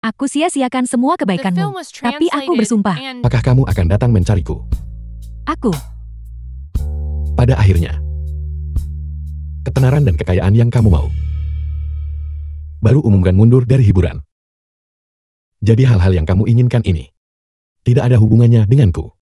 Aku sia-siakan semua The film kebaikanmu. was Tapi aku translated bersumpah. and Apakah kamu akan datang mencariku? Aku. Pada akhirnya. Ketenaran dan kekayaan yang kamu mau. Baru umumkan mundur dari hiburan. Jadi hal-hal yang kamu inginkan ini tidak ada hubungannya denganku.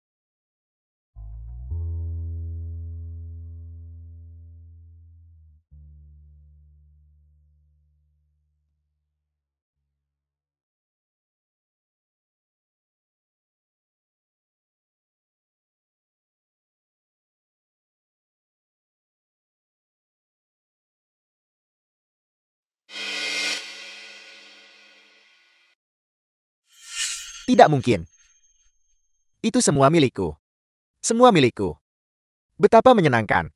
tidak mungkin. Itu semua milikku. Semua milikku. Betapa menyenangkan.